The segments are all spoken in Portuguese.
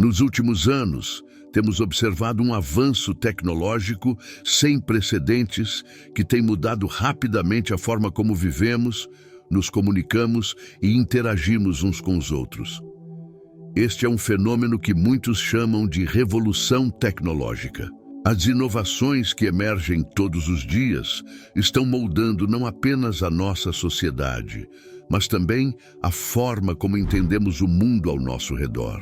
Nos últimos anos, temos observado um avanço tecnológico sem precedentes que tem mudado rapidamente a forma como vivemos, nos comunicamos e interagimos uns com os outros. Este é um fenômeno que muitos chamam de revolução tecnológica. As inovações que emergem todos os dias estão moldando não apenas a nossa sociedade, mas também a forma como entendemos o mundo ao nosso redor.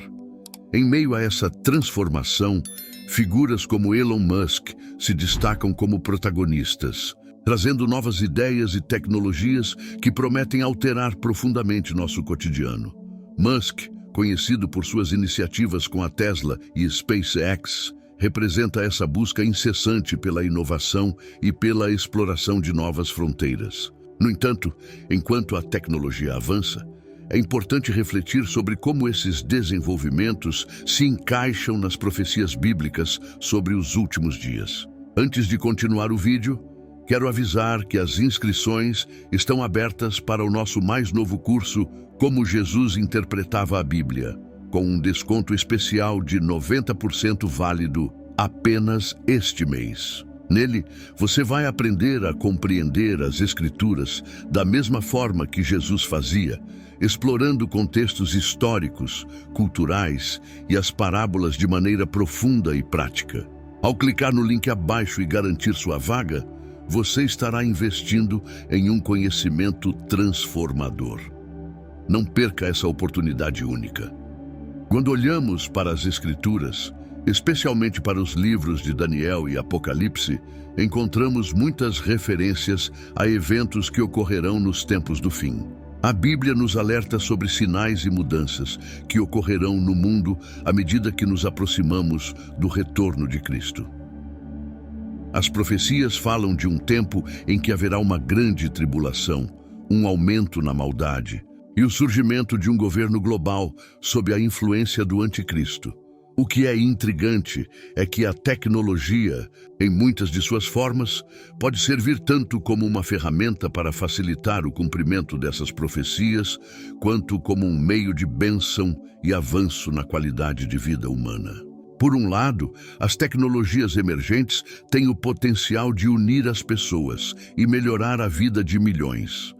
Em meio a essa transformação, figuras como Elon Musk se destacam como protagonistas, trazendo novas ideias e tecnologias que prometem alterar profundamente nosso cotidiano. Musk, conhecido por suas iniciativas com a Tesla e SpaceX, representa essa busca incessante pela inovação e pela exploração de novas fronteiras. No entanto, enquanto a tecnologia avança, é importante refletir sobre como esses desenvolvimentos se encaixam nas profecias bíblicas sobre os últimos dias. Antes de continuar o vídeo, quero avisar que as inscrições estão abertas para o nosso mais novo curso Como Jesus Interpretava a Bíblia, com um desconto especial de 90% válido apenas este mês. Nele, você vai aprender a compreender as Escrituras da mesma forma que Jesus fazia, explorando contextos históricos, culturais e as parábolas de maneira profunda e prática. Ao clicar no link abaixo e garantir sua vaga, você estará investindo em um conhecimento transformador. Não perca essa oportunidade única. Quando olhamos para as Escrituras, especialmente para os livros de Daniel e Apocalipse, encontramos muitas referências a eventos que ocorrerão nos tempos do fim. A Bíblia nos alerta sobre sinais e mudanças que ocorrerão no mundo à medida que nos aproximamos do retorno de Cristo. As profecias falam de um tempo em que haverá uma grande tribulação, um aumento na maldade e o surgimento de um governo global sob a influência do anticristo. O que é intrigante é que a tecnologia, em muitas de suas formas, pode servir tanto como uma ferramenta para facilitar o cumprimento dessas profecias, quanto como um meio de bênção e avanço na qualidade de vida humana. Por um lado, as tecnologias emergentes têm o potencial de unir as pessoas e melhorar a vida de milhões.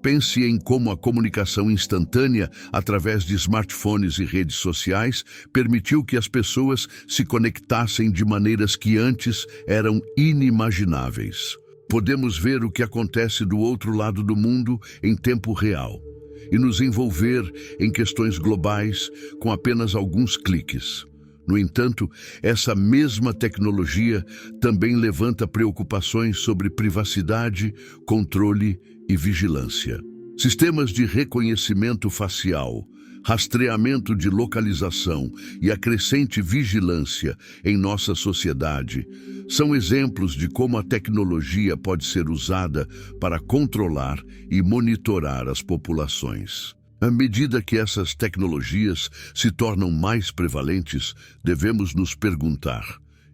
Pense em como a comunicação instantânea através de smartphones e redes sociais permitiu que as pessoas se conectassem de maneiras que antes eram inimagináveis. Podemos ver o que acontece do outro lado do mundo em tempo real e nos envolver em questões globais com apenas alguns cliques. No entanto, essa mesma tecnologia também levanta preocupações sobre privacidade, controle e vigilância. Sistemas de reconhecimento facial, rastreamento de localização e a crescente vigilância em nossa sociedade são exemplos de como a tecnologia pode ser usada para controlar e monitorar as populações. À medida que essas tecnologias se tornam mais prevalentes, devemos nos perguntar: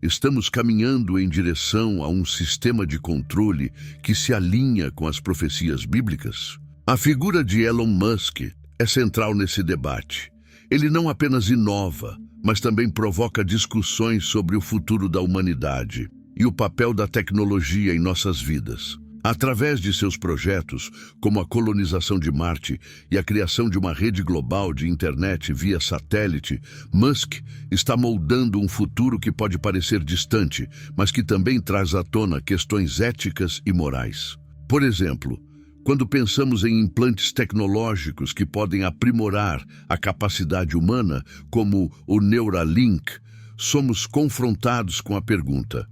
estamos caminhando em direção a um sistema de controle que se alinha com as profecias bíblicas? A figura de Elon Musk é central nesse debate. Ele não apenas inova, mas também provoca discussões sobre o futuro da humanidade e o papel da tecnologia em nossas vidas. Através de seus projetos, como a colonização de Marte e a criação de uma rede global de internet via satélite, Musk está moldando um futuro que pode parecer distante, mas que também traz à tona questões éticas e morais. Por exemplo, quando pensamos em implantes tecnológicos que podem aprimorar a capacidade humana, como o Neuralink, somos confrontados com a pergunta: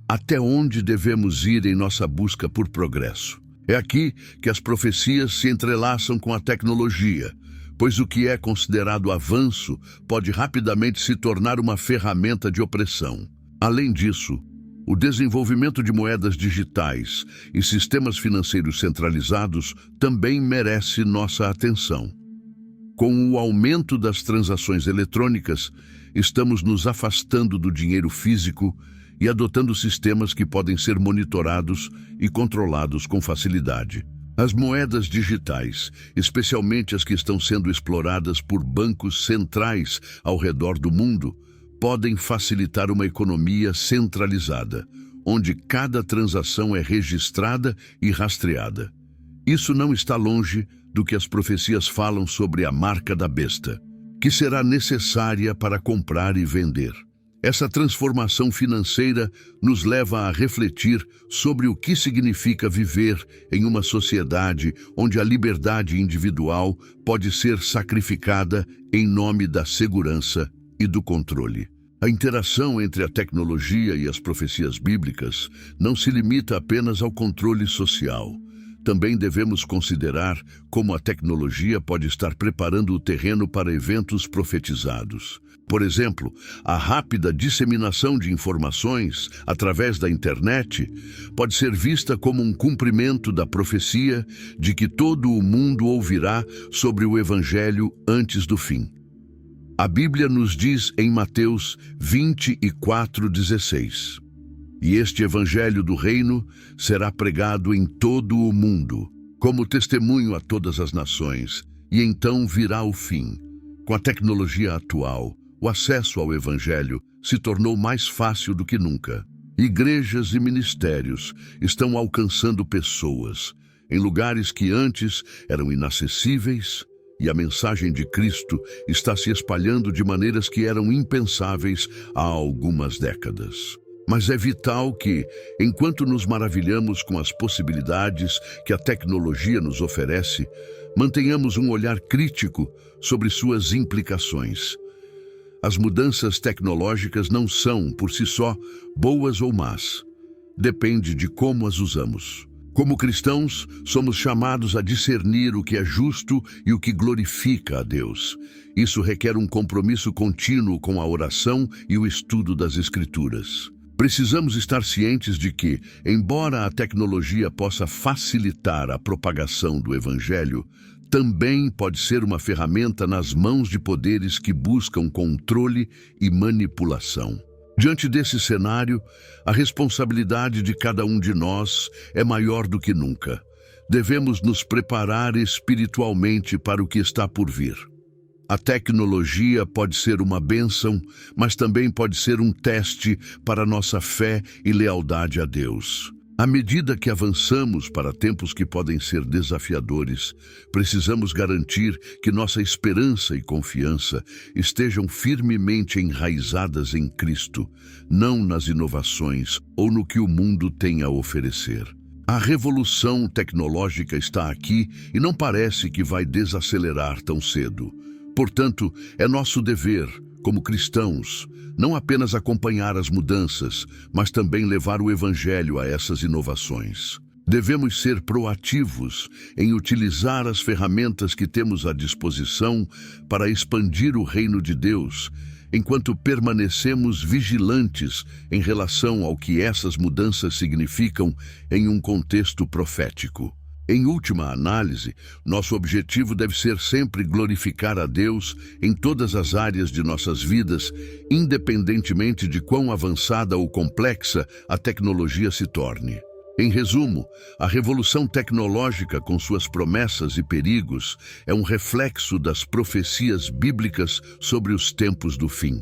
até onde devemos ir em nossa busca por progresso? É aqui que as profecias se entrelaçam com a tecnologia, pois o que é considerado avanço pode rapidamente se tornar uma ferramenta de opressão. Além disso, o desenvolvimento de moedas digitais e sistemas financeiros centralizados também merece nossa atenção. Com o aumento das transações eletrônicas, estamos nos afastando do dinheiro físico e adotando sistemas que podem ser monitorados e controlados com facilidade. As moedas digitais, especialmente as que estão sendo exploradas por bancos centrais ao redor do mundo, podem facilitar uma economia centralizada, onde cada transação é registrada e rastreada. Isso não está longe do que as profecias falam sobre a marca da besta, que será necessária para comprar e vender. Essa transformação financeira nos leva a refletir sobre o que significa viver em uma sociedade onde a liberdade individual pode ser sacrificada em nome da segurança e do controle. A interação entre a tecnologia e as profecias bíblicas não se limita apenas ao controle social. Também devemos considerar como a tecnologia pode estar preparando o terreno para eventos profetizados. Por exemplo, a rápida disseminação de informações através da internet pode ser vista como um cumprimento da profecia de que todo o mundo ouvirá sobre o Evangelho antes do fim. A Bíblia nos diz em Mateus 24:16: "E este Evangelho do Reino será pregado em todo o mundo, como testemunho a todas as nações, e então virá o fim." Com a tecnologia atual, o acesso ao Evangelho se tornou mais fácil do que nunca. Igrejas e ministérios estão alcançando pessoas em lugares que antes eram inacessíveis, e a mensagem de Cristo está se espalhando de maneiras que eram impensáveis há algumas décadas. Mas é vital que, enquanto nos maravilhamos com as possibilidades que a tecnologia nos oferece, mantenhamos um olhar crítico sobre suas implicações. As mudanças tecnológicas não são, por si só, boas ou más. Depende de como as usamos. Como cristãos, somos chamados a discernir o que é justo e o que glorifica a Deus. Isso requer um compromisso contínuo com a oração e o estudo das Escrituras. Precisamos estar cientes de que, embora a tecnologia possa facilitar a propagação do Evangelho, também pode ser uma ferramenta nas mãos de poderes que buscam controle e manipulação. Diante desse cenário, a responsabilidade de cada um de nós é maior do que nunca. Devemos nos preparar espiritualmente para o que está por vir. A tecnologia pode ser uma bênção, mas também pode ser um teste para nossa fé e lealdade a Deus. À medida que avançamos para tempos que podem ser desafiadores, precisamos garantir que nossa esperança e confiança estejam firmemente enraizadas em Cristo, não nas inovações ou no que o mundo tem a oferecer. A revolução tecnológica está aqui e não parece que vai desacelerar tão cedo. Portanto, é nosso dever, como cristãos, não apenas acompanhar as mudanças, mas também levar o Evangelho a essas inovações. Devemos ser proativos em utilizar as ferramentas que temos à disposição para expandir o reino de Deus, enquanto permanecemos vigilantes em relação ao que essas mudanças significam em um contexto profético. Em última análise, nosso objetivo deve ser sempre glorificar a Deus em todas as áreas de nossas vidas, independentemente de quão avançada ou complexa a tecnologia se torne. Em resumo, a revolução tecnológica, com suas promessas e perigos, é um reflexo das profecias bíblicas sobre os tempos do fim.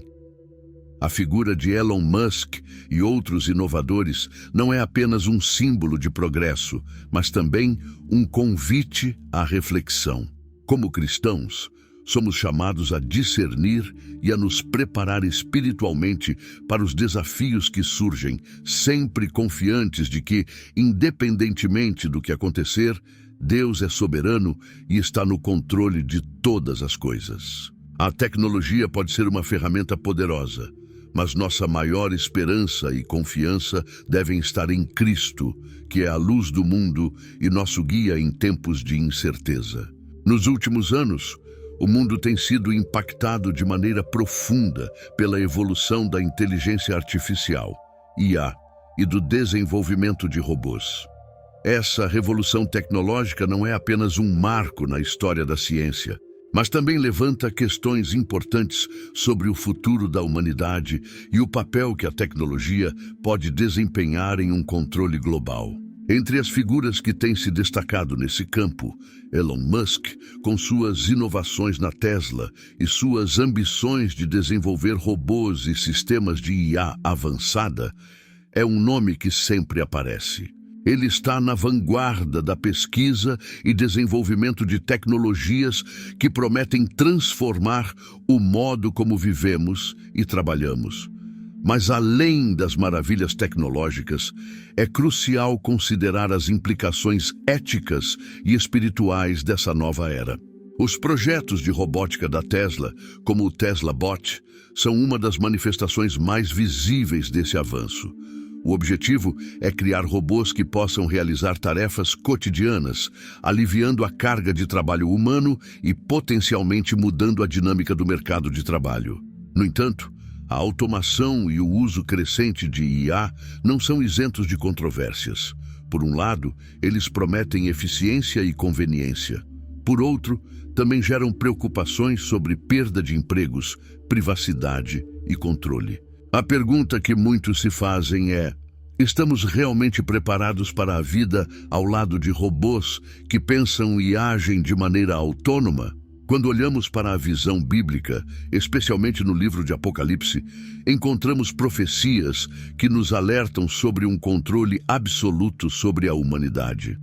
A figura de Elon Musk e outros inovadores não é apenas um símbolo de progresso, mas também um convite à reflexão. Como cristãos, somos chamados a discernir e a nos preparar espiritualmente para os desafios que surgem, sempre confiantes de que, independentemente do que acontecer, Deus é soberano e está no controle de todas as coisas. A tecnologia pode ser uma ferramenta poderosa, mas nossa maior esperança e confiança devem estar em Cristo, que é a luz do mundo e nosso guia em tempos de incerteza. Nos últimos anos, o mundo tem sido impactado de maneira profunda pela evolução da inteligência artificial, IA, e do desenvolvimento de robôs. Essa revolução tecnológica não é apenas um marco na história da ciência, mas também levanta questões importantes sobre o futuro da humanidade e o papel que a tecnologia pode desempenhar em um controle global. Entre as figuras que têm se destacado nesse campo, Elon Musk, com suas inovações na Tesla e suas ambições de desenvolver robôs e sistemas de IA avançada, é um nome que sempre aparece. Ele está na vanguarda da pesquisa e desenvolvimento de tecnologias que prometem transformar o modo como vivemos e trabalhamos. Mas além das maravilhas tecnológicas, é crucial considerar as implicações éticas e espirituais dessa nova era. Os projetos de robótica da Tesla, como o Tesla Bot, são uma das manifestações mais visíveis desse avanço. O objetivo é criar robôs que possam realizar tarefas cotidianas, aliviando a carga de trabalho humano e potencialmente mudando a dinâmica do mercado de trabalho. No entanto, a automação e o uso crescente de IA não são isentos de controvérsias. Por um lado, eles prometem eficiência e conveniência. Por outro, também geram preocupações sobre perda de empregos, privacidade e controle. A pergunta que muitos se fazem é: estamos realmente preparados para a vida ao lado de robôs que pensam e agem de maneira autônoma? Quando olhamos para a visão bíblica, especialmente no livro de Apocalipse, encontramos profecias que nos alertam sobre um controle absoluto sobre a humanidade.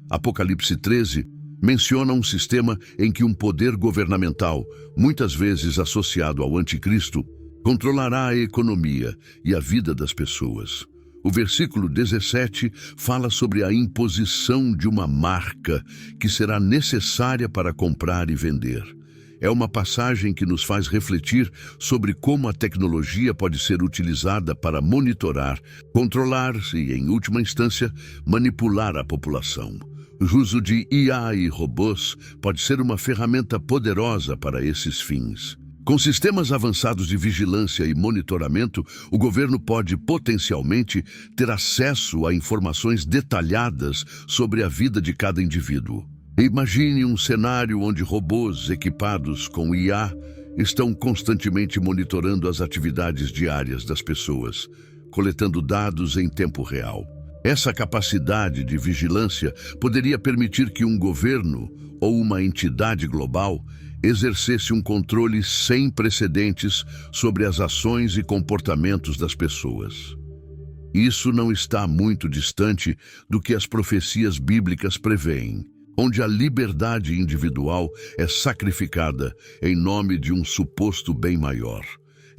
Apocalipse 13 menciona um sistema em que um poder governamental, muitas vezes associado ao anticristo, controlará a economia e a vida das pessoas. O versículo 17 fala sobre a imposição de uma marca que será necessária para comprar e vender. É uma passagem que nos faz refletir sobre como a tecnologia pode ser utilizada para monitorar, controlar e, em última instância, manipular a população. O uso de IA e robôs pode ser uma ferramenta poderosa para esses fins. Com sistemas avançados de vigilância e monitoramento, o governo pode potencialmente ter acesso a informações detalhadas sobre a vida de cada indivíduo. Imagine um cenário onde robôs equipados com IA estão constantemente monitorando as atividades diárias das pessoas, coletando dados em tempo real. Essa capacidade de vigilância poderia permitir que um governo ou uma entidade global exercesse um controle sem precedentes sobre as ações e comportamentos das pessoas. Isso não está muito distante do que as profecias bíblicas preveem, onde a liberdade individual é sacrificada em nome de um suposto bem maior.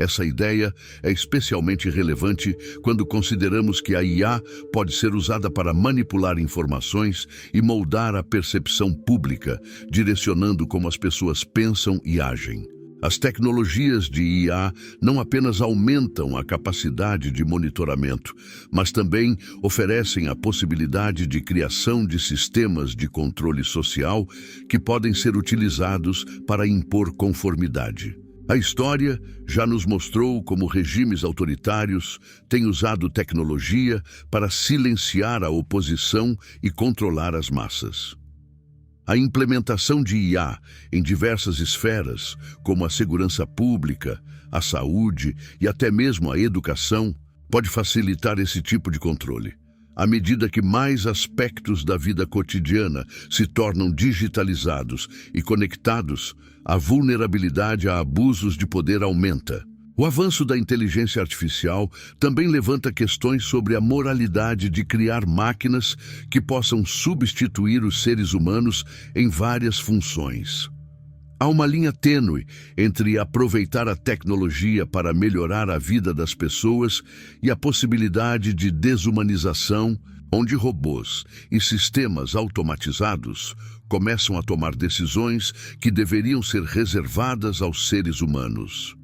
Essa ideia é especialmente relevante quando consideramos que a IA pode ser usada para manipular informações e moldar a percepção pública, direcionando como as pessoas pensam e agem. As tecnologias de IA não apenas aumentam a capacidade de monitoramento, mas também oferecem a possibilidade de criação de sistemas de controle social que podem ser utilizados para impor conformidade. A história já nos mostrou como regimes autoritários têm usado tecnologia para silenciar a oposição e controlar as massas. A implementação de IA em diversas esferas, como a segurança pública, a saúde e até mesmo a educação, pode facilitar esse tipo de controle. À medida que mais aspectos da vida cotidiana se tornam digitalizados e conectados, a vulnerabilidade a abusos de poder aumenta. O avanço da inteligência artificial também levanta questões sobre a moralidade de criar máquinas que possam substituir os seres humanos em várias funções. Há uma linha tênue entre aproveitar a tecnologia para melhorar a vida das pessoas e a possibilidade de desumanização, onde robôs e sistemas automatizados começam a tomar decisões que deveriam ser reservadas aos seres humanos.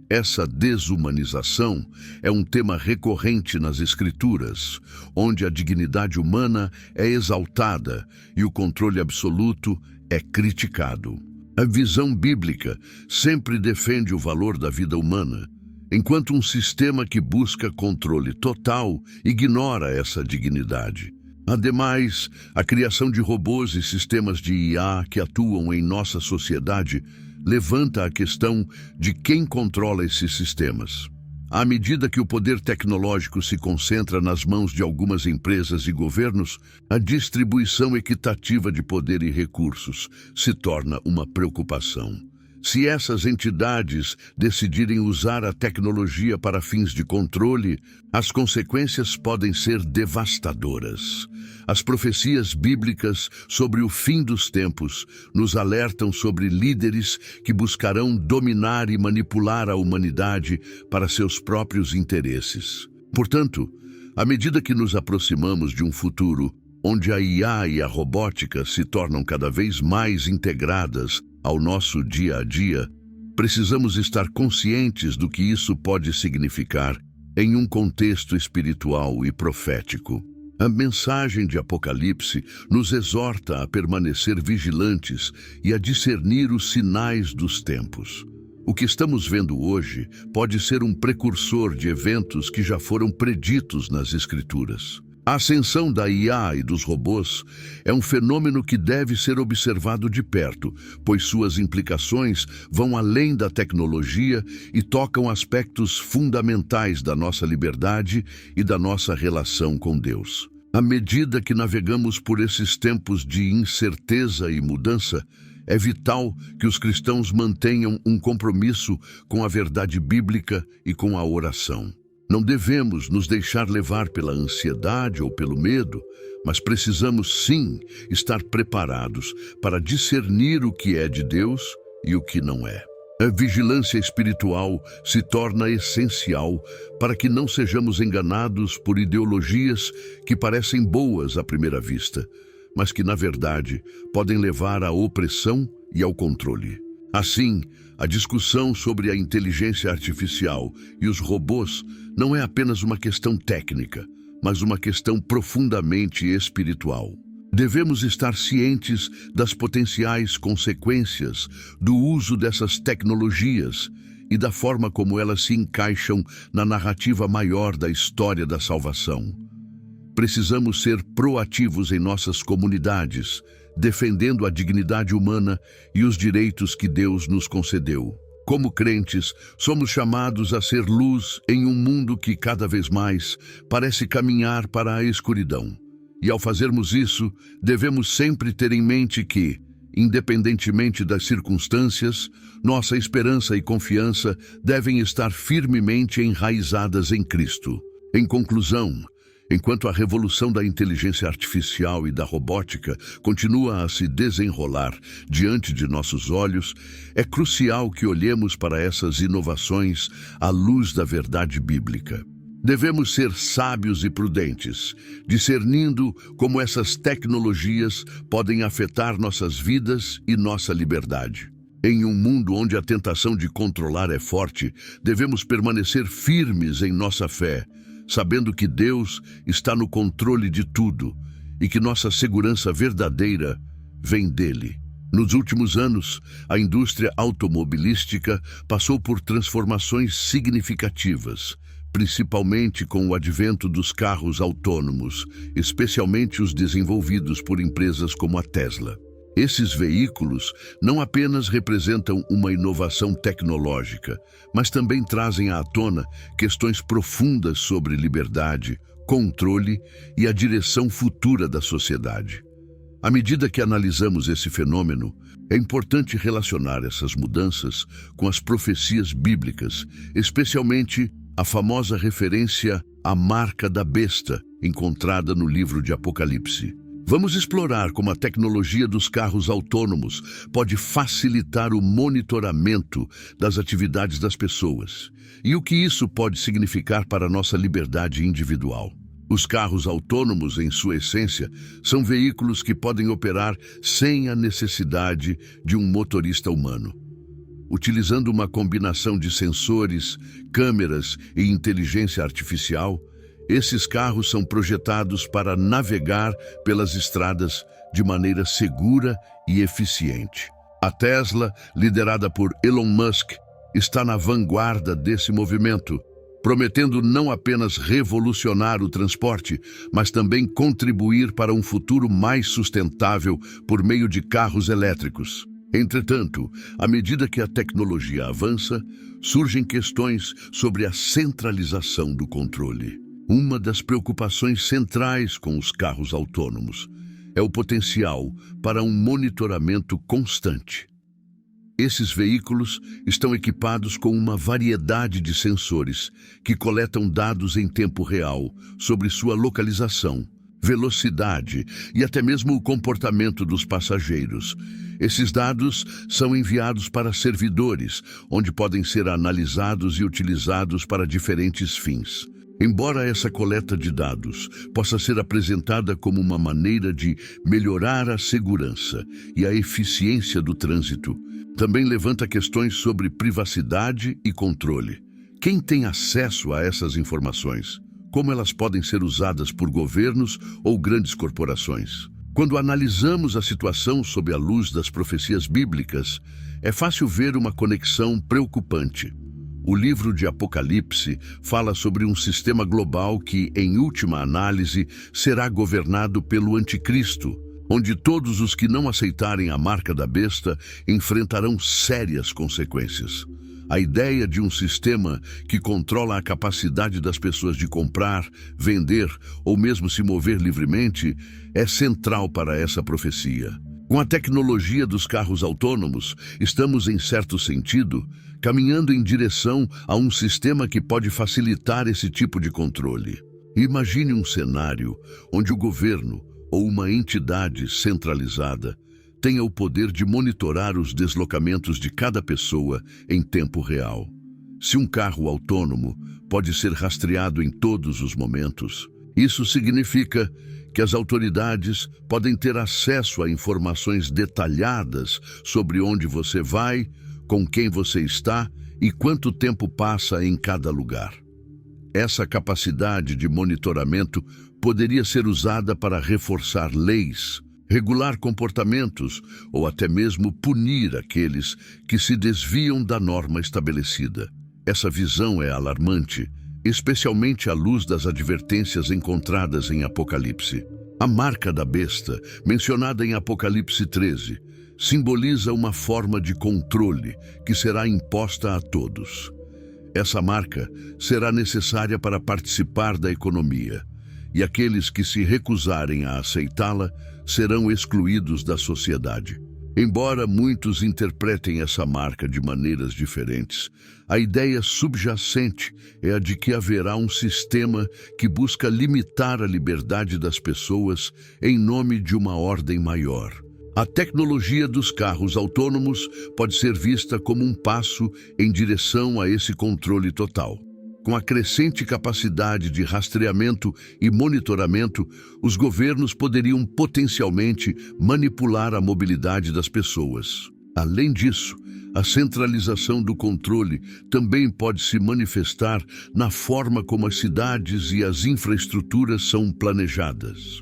Essa desumanização é um tema recorrente nas Escrituras, onde a dignidade humana é exaltada e o controle absoluto é criticado. A visão bíblica sempre defende o valor da vida humana, enquanto um sistema que busca controle total ignora essa dignidade. Ademais, a criação de robôs e sistemas de IA que atuam em nossa sociedade levanta a questão de quem controla esses sistemas. À medida que o poder tecnológico se concentra nas mãos de algumas empresas e governos, a distribuição equitativa de poder e recursos se torna uma preocupação. Se essas entidades decidirem usar a tecnologia para fins de controle, as consequências podem ser devastadoras. As profecias bíblicas sobre o fim dos tempos nos alertam sobre líderes que buscarão dominar e manipular a humanidade para seus próprios interesses. Portanto, à medida que nos aproximamos de um futuro onde a IA e a robótica se tornam cada vez mais integradas ao nosso dia a dia, precisamos estar conscientes do que isso pode significar em um contexto espiritual e profético. A mensagem de Apocalipse nos exorta a permanecer vigilantes e a discernir os sinais dos tempos. O que estamos vendo hoje pode ser um precursor de eventos que já foram preditos nas Escrituras. A ascensão da IA e dos robôs é um fenômeno que deve ser observado de perto, pois suas implicações vão além da tecnologia e tocam aspectos fundamentais da nossa liberdade e da nossa relação com Deus. À medida que navegamos por esses tempos de incerteza e mudança, é vital que os cristãos mantenham um compromisso com a verdade bíblica e com a oração. Não devemos nos deixar levar pela ansiedade ou pelo medo, mas precisamos sim estar preparados para discernir o que é de Deus e o que não é. A vigilância espiritual se torna essencial para que não sejamos enganados por ideologias que parecem boas à primeira vista, mas que, na verdade, podem levar à opressão e ao controle. Assim, a discussão sobre a inteligência artificial e os robôs não é apenas uma questão técnica, mas uma questão profundamente espiritual. Devemos estar cientes das potenciais consequências do uso dessas tecnologias e da forma como elas se encaixam na narrativa maior da história da salvação. Precisamos ser proativos em nossas comunidades, defendendo a dignidade humana e os direitos que Deus nos concedeu. Como crentes, somos chamados a ser luz em um mundo que cada vez mais parece caminhar para a escuridão. E ao fazermos isso, devemos sempre ter em mente que, independentemente das circunstâncias, nossa esperança e confiança devem estar firmemente enraizadas em Cristo. Em conclusão, enquanto a revolução da inteligência artificial e da robótica continua a se desenrolar diante de nossos olhos, é crucial que olhemos para essas inovações à luz da verdade bíblica. Devemos ser sábios e prudentes, discernindo como essas tecnologias podem afetar nossas vidas e nossa liberdade. Em um mundo onde a tentação de controlar é forte, devemos permanecer firmes em nossa fé, sabendo que Deus está no controle de tudo e que nossa segurança verdadeira vem dele. Nos últimos anos, a indústria automobilística passou por transformações significativas, principalmente com o advento dos carros autônomos, especialmente os desenvolvidos por empresas como a Tesla. Esses veículos não apenas representam uma inovação tecnológica, mas também trazem à tona questões profundas sobre liberdade, controle e a direção futura da sociedade. À medida que analisamos esse fenômeno, é importante relacionar essas mudanças com as profecias bíblicas, especialmente a famosa referência à marca da besta, encontrada no livro de Apocalipse. Vamos explorar como a tecnologia dos carros autônomos pode facilitar o monitoramento das atividades das pessoas e o que isso pode significar para a nossa liberdade individual. Os carros autônomos, em sua essência, são veículos que podem operar sem a necessidade de um motorista humano. Utilizando uma combinação de sensores, câmeras e inteligência artificial, esses carros são projetados para navegar pelas estradas de maneira segura e eficiente. A Tesla, liderada por Elon Musk, está na vanguarda desse movimento, prometendo não apenas revolucionar o transporte, mas também contribuir para um futuro mais sustentável por meio de carros elétricos. Entretanto, à medida que a tecnologia avança, surgem questões sobre a centralização do controle. Uma das preocupações centrais com os carros autônomos é o potencial para um monitoramento constante. Esses veículos estão equipados com uma variedade de sensores que coletam dados em tempo real sobre sua localização, velocidade e até mesmo o comportamento dos passageiros. Esses dados são enviados para servidores, onde podem ser analisados e utilizados para diferentes fins. Embora essa coleta de dados possa ser apresentada como uma maneira de melhorar a segurança e a eficiência do trânsito, também levanta questões sobre privacidade e controle. Quem tem acesso a essas informações? Como elas podem ser usadas por governos ou grandes corporações? Quando analisamos a situação sob a luz das profecias bíblicas, é fácil ver uma conexão preocupante. O livro de Apocalipse fala sobre um sistema global que, em última análise, será governado pelo Anticristo, onde todos os que não aceitarem a marca da besta enfrentarão sérias consequências. A ideia de um sistema que controla a capacidade das pessoas de comprar, vender ou mesmo se mover livremente é central para essa profecia. Com a tecnologia dos carros autônomos, estamos, em certo sentido, caminhando em direção a um sistema que pode facilitar esse tipo de controle. Imagine um cenário onde o governo ou uma entidade centralizada tenha o poder de monitorar os deslocamentos de cada pessoa em tempo real. Se um carro autônomo pode ser rastreado em todos os momentos, isso significa que as autoridades podem ter acesso a informações detalhadas sobre onde você vai, com quem você está e quanto tempo passa em cada lugar. Essa capacidade de monitoramento poderia ser usada para reforçar leis, regular comportamentos ou até mesmo punir aqueles que se desviam da norma estabelecida. Essa visão é alarmante, especialmente à luz das advertências encontradas em Apocalipse. A marca da besta, mencionada em Apocalipse 13, simboliza uma forma de controle que será imposta a todos. Essa marca será necessária para participar da economia, e aqueles que se recusarem a aceitá-la serão excluídos da sociedade. Embora muitos interpretem essa marca de maneiras diferentes, a ideia subjacente é a de que haverá um sistema que busca limitar a liberdade das pessoas em nome de uma ordem maior. A tecnologia dos carros autônomos pode ser vista como um passo em direção a esse controle total. Com a crescente capacidade de rastreamento e monitoramento, os governos poderiam potencialmente manipular a mobilidade das pessoas. Além disso, a centralização do controle também pode se manifestar na forma como as cidades e as infraestruturas são planejadas.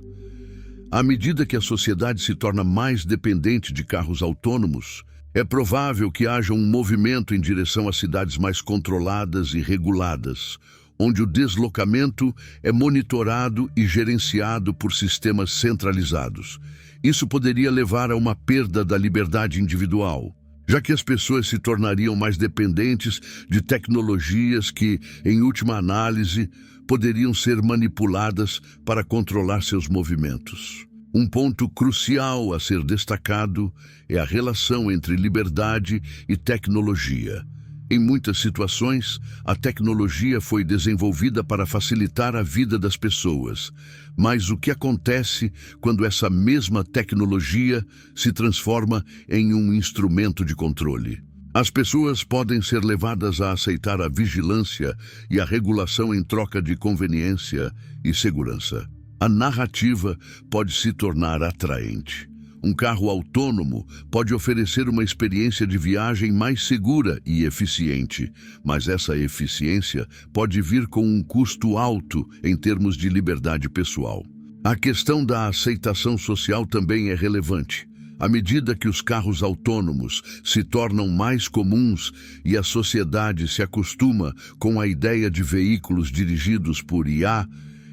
À medida que a sociedade se torna mais dependente de carros autônomos, é provável que haja um movimento em direção a cidades mais controladas e reguladas, onde o deslocamento é monitorado e gerenciado por sistemas centralizados. Isso poderia levar a uma perda da liberdade individual, já que as pessoas se tornariam mais dependentes de tecnologias que, em última análise, poderiam ser manipuladas para controlar seus movimentos. Um ponto crucial a ser destacado é a relação entre liberdade e tecnologia. Em muitas situações, a tecnologia foi desenvolvida para facilitar a vida das pessoas, mas o que acontece quando essa mesma tecnologia se transforma em um instrumento de controle? As pessoas podem ser levadas a aceitar a vigilância e a regulação em troca de conveniência e segurança. A narrativa pode se tornar atraente. Um carro autônomo pode oferecer uma experiência de viagem mais segura e eficiente, mas essa eficiência pode vir com um custo alto em termos de liberdade pessoal. A questão da aceitação social também é relevante. À medida que os carros autônomos se tornam mais comuns e a sociedade se acostuma com a ideia de veículos dirigidos por IA,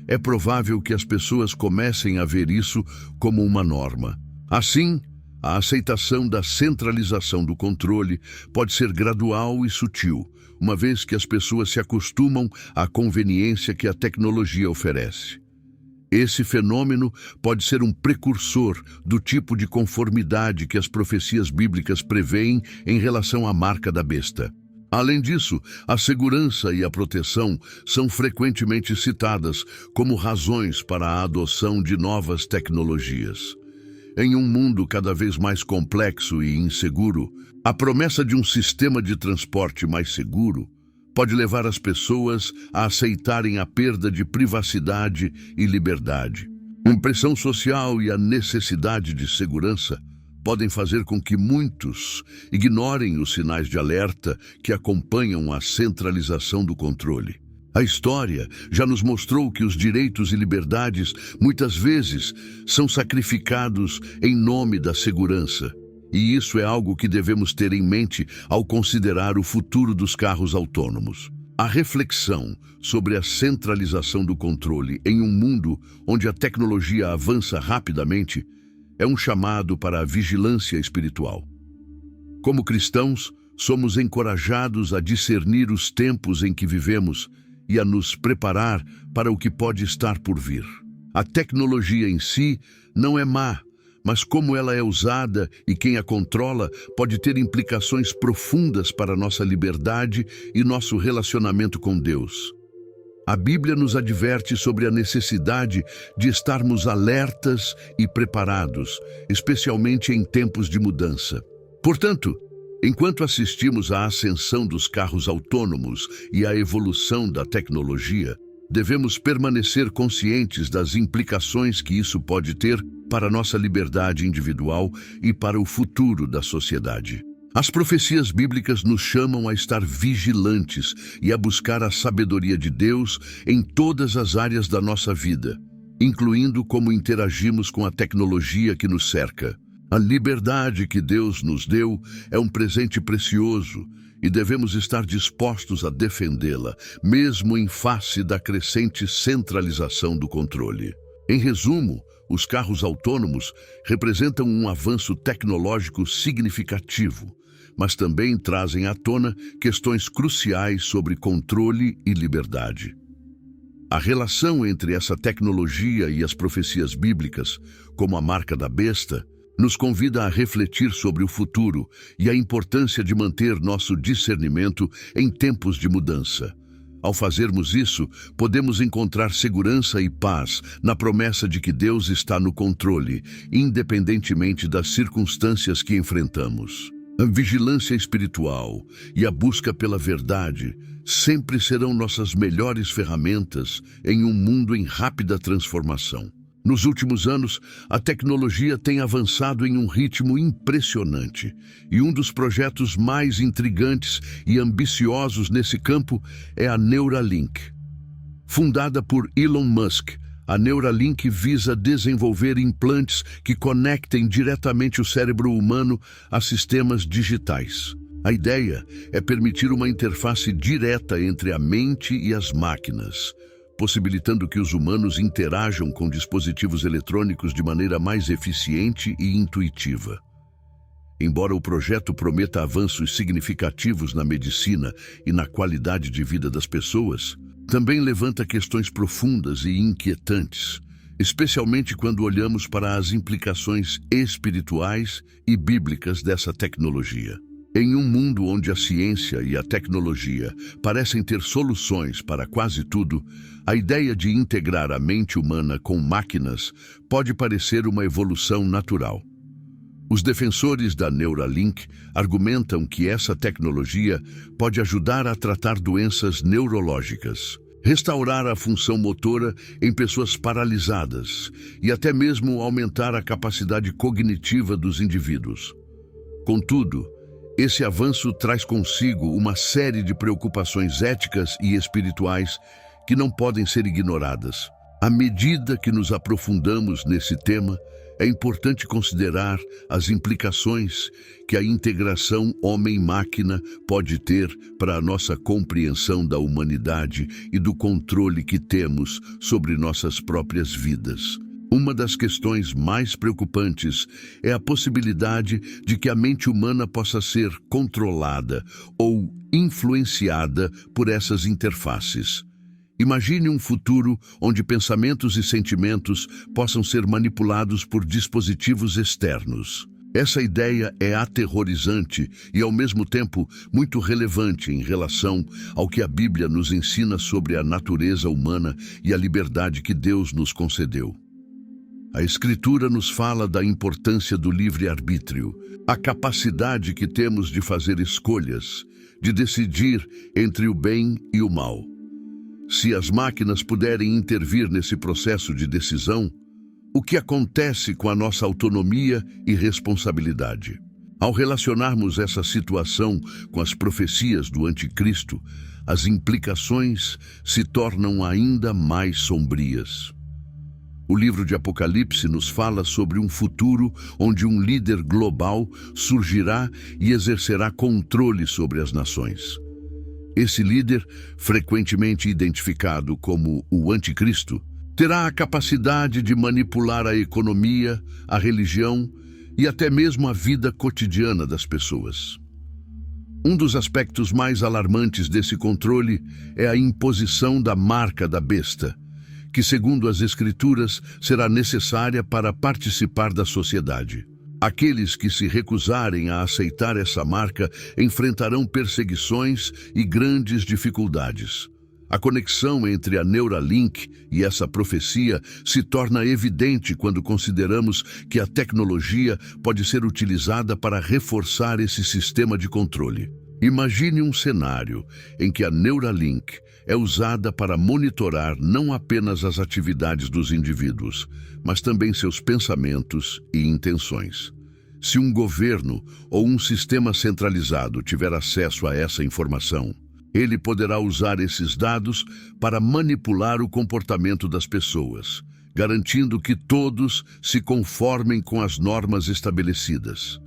é provável que as pessoas comecem a ver isso como uma norma. Assim, A aceitação da centralização do controle pode ser gradual e sutil, uma vez que as pessoas se acostumam à conveniência que a tecnologia oferece. Esse fenômeno pode ser um precursor do tipo de conformidade que as profecias bíblicas preveem em relação à marca da besta. Além disso, a segurança e a proteção são frequentemente citadas como razões para a adoção de novas tecnologias. Em um mundo cada vez mais complexo e inseguro, a promessa de um sistema de transporte mais seguro pode levar as pessoas a aceitarem a perda de privacidade e liberdade. A pressão social e a necessidade de segurança podem fazer com que muitos ignorem os sinais de alerta que acompanham a centralização do controle. A história já nos mostrou que os direitos e liberdades muitas vezes são sacrificados em nome da segurança. E isso é algo que devemos ter em mente ao considerar o futuro dos carros autônomos. A reflexão sobre a centralização do controle em um mundo onde a tecnologia avança rapidamente é um chamado para a vigilância espiritual. Como cristãos, somos encorajados a discernir os tempos em que vivemos e a nos preparar para o que pode estar por vir. A tecnologia em si não é má, mas como ela é usada e quem a controla pode ter implicações profundas para nossa liberdade e nosso relacionamento com Deus. A Bíblia nos adverte sobre a necessidade de estarmos alertas e preparados, especialmente em tempos de mudança. Portanto, enquanto assistimos à ascensão dos carros autônomos e à evolução da tecnologia, devemos permanecer conscientes das implicações que isso pode ter para nossa liberdade individual e para o futuro da sociedade. As profecias bíblicas nos chamam a estar vigilantes e a buscar a sabedoria de Deus em todas as áreas da nossa vida, incluindo como interagimos com a tecnologia que nos cerca. A liberdade que Deus nos deu é um presente precioso e devemos estar dispostos a defendê-la, mesmo em face da crescente centralização do controle. Em resumo, os carros autônomos representam um avanço tecnológico significativo, mas também trazem à tona questões cruciais sobre controle e liberdade. A relação entre essa tecnologia e as profecias bíblicas, como a marca da besta, nos convida a refletir sobre o futuro e a importância de manter nosso discernimento em tempos de mudança. Ao fazermos isso, podemos encontrar segurança e paz na promessa de que Deus está no controle, independentemente das circunstâncias que enfrentamos. A vigilância espiritual e a busca pela verdade sempre serão nossas melhores ferramentas em um mundo em rápida transformação. Nos últimos anos, a tecnologia tem avançado em um ritmo impressionante, e um dos projetos mais intrigantes e ambiciosos nesse campo é a Neuralink. Fundada por Elon Musk, a Neuralink visa desenvolver implantes que conectem diretamente o cérebro humano a sistemas digitais. A ideia é permitir uma interface direta entre a mente e as máquinas, possibilitando que os humanos interajam com dispositivos eletrônicos de maneira mais eficiente e intuitiva. Embora o projeto prometa avanços significativos na medicina e na qualidade de vida das pessoas, também levanta questões profundas e inquietantes, especialmente quando olhamos para as implicações espirituais e bíblicas dessa tecnologia. Em um mundo onde a ciência e a tecnologia parecem ter soluções para quase tudo, a ideia de integrar a mente humana com máquinas pode parecer uma evolução natural. Os defensores da Neuralink argumentam que essa tecnologia pode ajudar a tratar doenças neurológicas, restaurar a função motora em pessoas paralisadas e até mesmo aumentar a capacidade cognitiva dos indivíduos. Contudo, esse avanço traz consigo uma série de preocupações éticas e espirituais que não podem ser ignoradas. À medida que nos aprofundamos nesse tema, é importante considerar as implicações que a integração homem-máquina pode ter para a nossa compreensão da humanidade e do controle que temos sobre nossas próprias vidas. Uma das questões mais preocupantes é a possibilidade de que a mente humana possa ser controlada ou influenciada por essas interfaces. Imagine um futuro onde pensamentos e sentimentos possam ser manipulados por dispositivos externos. Essa ideia é aterrorizante e, ao mesmo tempo, muito relevante em relação ao que a Bíblia nos ensina sobre a natureza humana e a liberdade que Deus nos concedeu. A Escritura nos fala da importância do livre-arbítrio, a capacidade que temos de fazer escolhas, de decidir entre o bem e o mal. Se as máquinas puderem intervir nesse processo de decisão, o que acontece com a nossa autonomia e responsabilidade? Ao relacionarmos essa situação com as profecias do Anticristo, as implicações se tornam ainda mais sombrias. O livro de Apocalipse nos fala sobre um futuro onde um líder global surgirá e exercerá controle sobre as nações. Esse líder, frequentemente identificado como o Anticristo, terá a capacidade de manipular a economia, a religião e até mesmo a vida cotidiana das pessoas. Um dos aspectos mais alarmantes desse controle é a imposição da marca da besta, que, segundo as Escrituras, será necessária para participar da sociedade. Aqueles que se recusarem a aceitar essa marca enfrentarão perseguições e grandes dificuldades. A conexão entre a Neuralink e essa profecia se torna evidente quando consideramos que a tecnologia pode ser utilizada para reforçar esse sistema de controle. Imagine um cenário em que a Neuralink é usada para monitorar não apenas as atividades dos indivíduos, mas também seus pensamentos e intenções. Se um governo ou um sistema centralizado tiver acesso a essa informação, ele poderá usar esses dados para manipular o comportamento das pessoas, garantindo que todos se conformem com as normas estabelecidas.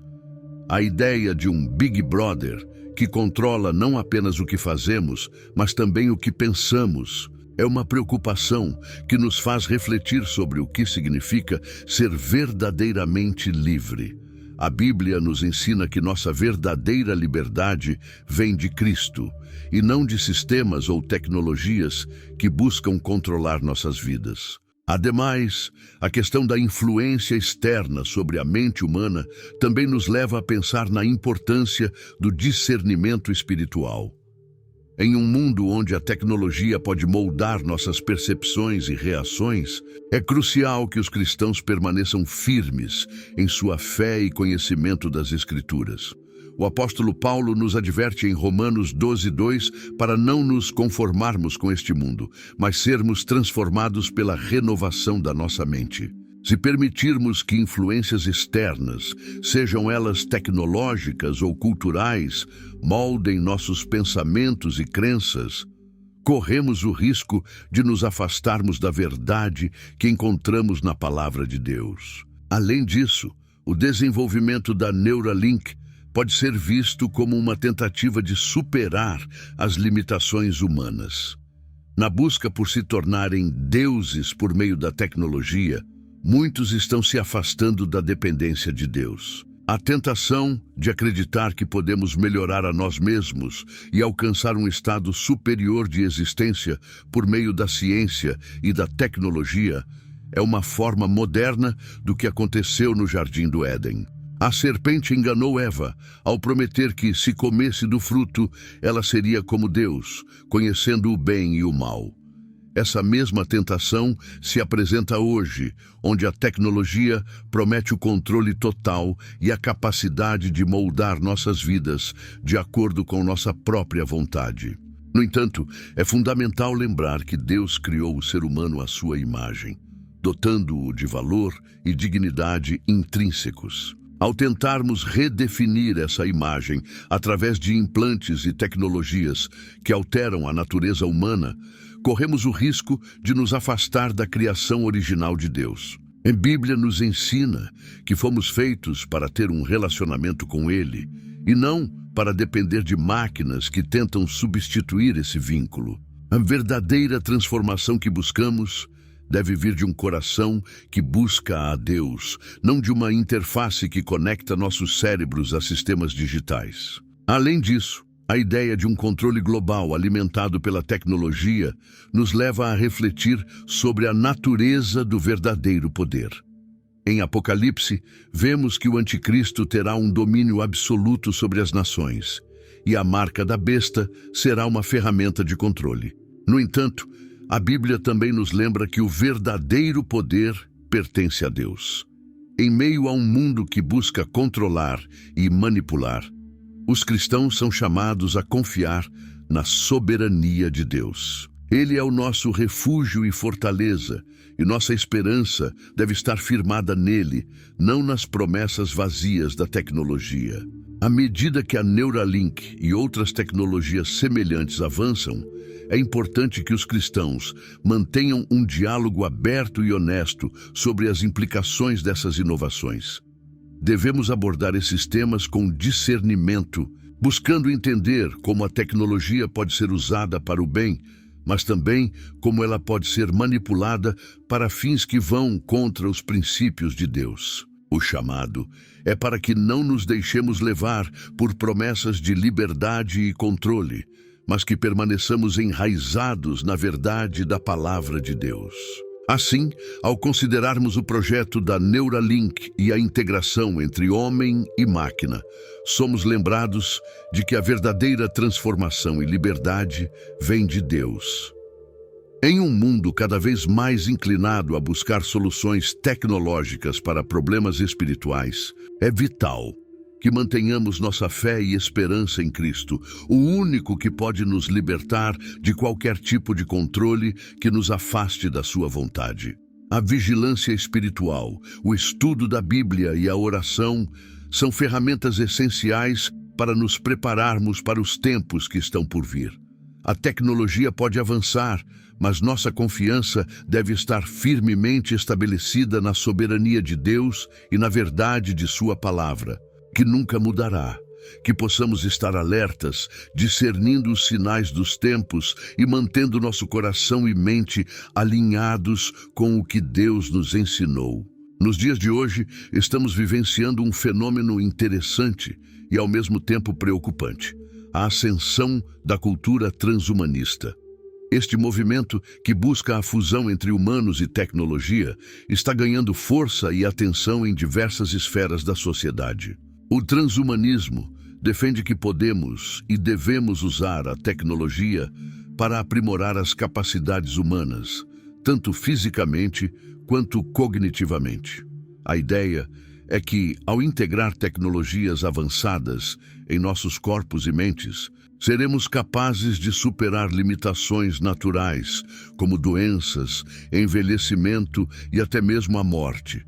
A ideia de um Big Brother que controla não apenas o que fazemos, mas também o que pensamos, é uma preocupação que nos faz refletir sobre o que significa ser verdadeiramente livre. A Bíblia nos ensina que nossa verdadeira liberdade vem de Cristo, e não de sistemas ou tecnologias que buscam controlar nossas vidas. Ademais, a questão da influência externa sobre a mente humana também nos leva a pensar na importância do discernimento espiritual. Em um mundo onde a tecnologia pode moldar nossas percepções e reações, é crucial que os cristãos permaneçam firmes em sua fé e conhecimento das Escrituras. O apóstolo Paulo nos adverte em Romanos 12:2 para não nos conformarmos com este mundo, mas sermos transformados pela renovação da nossa mente. Se permitirmos que influências externas, sejam elas tecnológicas ou culturais, moldem nossos pensamentos e crenças, corremos o risco de nos afastarmos da verdade que encontramos na Palavra de Deus. Além disso, o desenvolvimento da Neuralink pode ser visto como uma tentativa de superar as limitações humanas. Na busca por se tornarem deuses por meio da tecnologia, muitos estão se afastando da dependência de Deus. A tentação de acreditar que podemos melhorar a nós mesmos e alcançar um estado superior de existência por meio da ciência e da tecnologia é uma forma moderna do que aconteceu no Jardim do Éden. A serpente enganou Eva ao prometer que, se comesse do fruto, ela seria como Deus, conhecendo o bem e o mal. Essa mesma tentação se apresenta hoje, onde a tecnologia promete o controle total e a capacidade de moldar nossas vidas de acordo com nossa própria vontade. No entanto, é fundamental lembrar que Deus criou o ser humano à sua imagem, dotando-o de valor e dignidade intrínsecos. Ao tentarmos redefinir essa imagem através de implantes e tecnologias que alteram a natureza humana, corremos o risco de nos afastar da criação original de Deus. A Bíblia nos ensina que fomos feitos para ter um relacionamento com Ele, e não para depender de máquinas que tentam substituir esse vínculo. A verdadeira transformação que buscamos deve vir de um coração que busca a Deus, não de uma interface que conecta nossos cérebros a sistemas digitais. Além disso, a ideia de um controle global alimentado pela tecnologia nos leva a refletir sobre a natureza do verdadeiro poder. Em Apocalipse, vemos que o anticristo terá um domínio absoluto sobre as nações, e a marca da besta será uma ferramenta de controle. No entanto, a Bíblia também nos lembra que o verdadeiro poder pertence a Deus. Em meio a um mundo que busca controlar e manipular, os cristãos são chamados a confiar na soberania de Deus. Ele é o nosso refúgio e fortaleza, e nossa esperança deve estar firmada nele, não nas promessas vazias da tecnologia. À medida que a Neuralink e outras tecnologias semelhantes avançam, é importante que os cristãos mantenham um diálogo aberto e honesto sobre as implicações dessas inovações. Devemos abordar esses temas com discernimento, buscando entender como a tecnologia pode ser usada para o bem, mas também como ela pode ser manipulada para fins que vão contra os princípios de Deus. O chamado é para que não nos deixemos levar por promessas de liberdade e controle, mas que permaneçamos enraizados na verdade da palavra de Deus. Assim, ao considerarmos o projeto da Neuralink e a integração entre homem e máquina, somos lembrados de que a verdadeira transformação e liberdade vem de Deus. Em um mundo cada vez mais inclinado a buscar soluções tecnológicas para problemas espirituais, é vital que mantenhamos nossa fé e esperança em Cristo, o único que pode nos libertar de qualquer tipo de controle que nos afaste da sua vontade. A vigilância espiritual, o estudo da Bíblia e a oração são ferramentas essenciais para nos prepararmos para os tempos que estão por vir. A tecnologia pode avançar, mas nossa confiança deve estar firmemente estabelecida na soberania de Deus e na verdade de sua palavra, que nunca mudará. Que possamos estar alertas, discernindo os sinais dos tempos e mantendo nosso coração e mente alinhados com o que Deus nos ensinou. Nos dias de hoje, estamos vivenciando um fenômeno interessante e ao mesmo tempo preocupante: a ascensão da cultura transhumanista. Este movimento, que busca a fusão entre humanos e tecnologia, está ganhando força e atenção em diversas esferas da sociedade. O transhumanismo defende que podemos e devemos usar a tecnologia para aprimorar as capacidades humanas, tanto fisicamente quanto cognitivamente. A ideia é que, ao integrar tecnologias avançadas em nossos corpos e mentes, seremos capazes de superar limitações naturais, como doenças, envelhecimento e até mesmo a morte.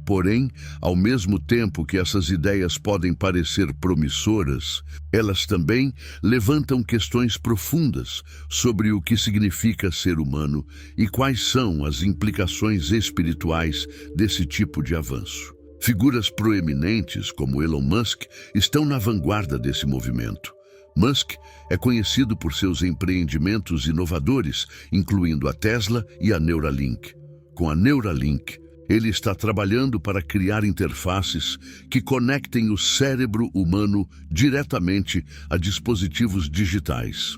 Porém, ao mesmo tempo que essas ideias podem parecer promissoras, elas também levantam questões profundas sobre o que significa ser humano e quais são as implicações espirituais desse tipo de avanço. Figuras proeminentes como Elon Musk estão na vanguarda desse movimento. Musk é conhecido por seus empreendimentos inovadores, incluindo a Tesla e a Neuralink. Com a Neuralink, ele está trabalhando para criar interfaces que conectem o cérebro humano diretamente a dispositivos digitais.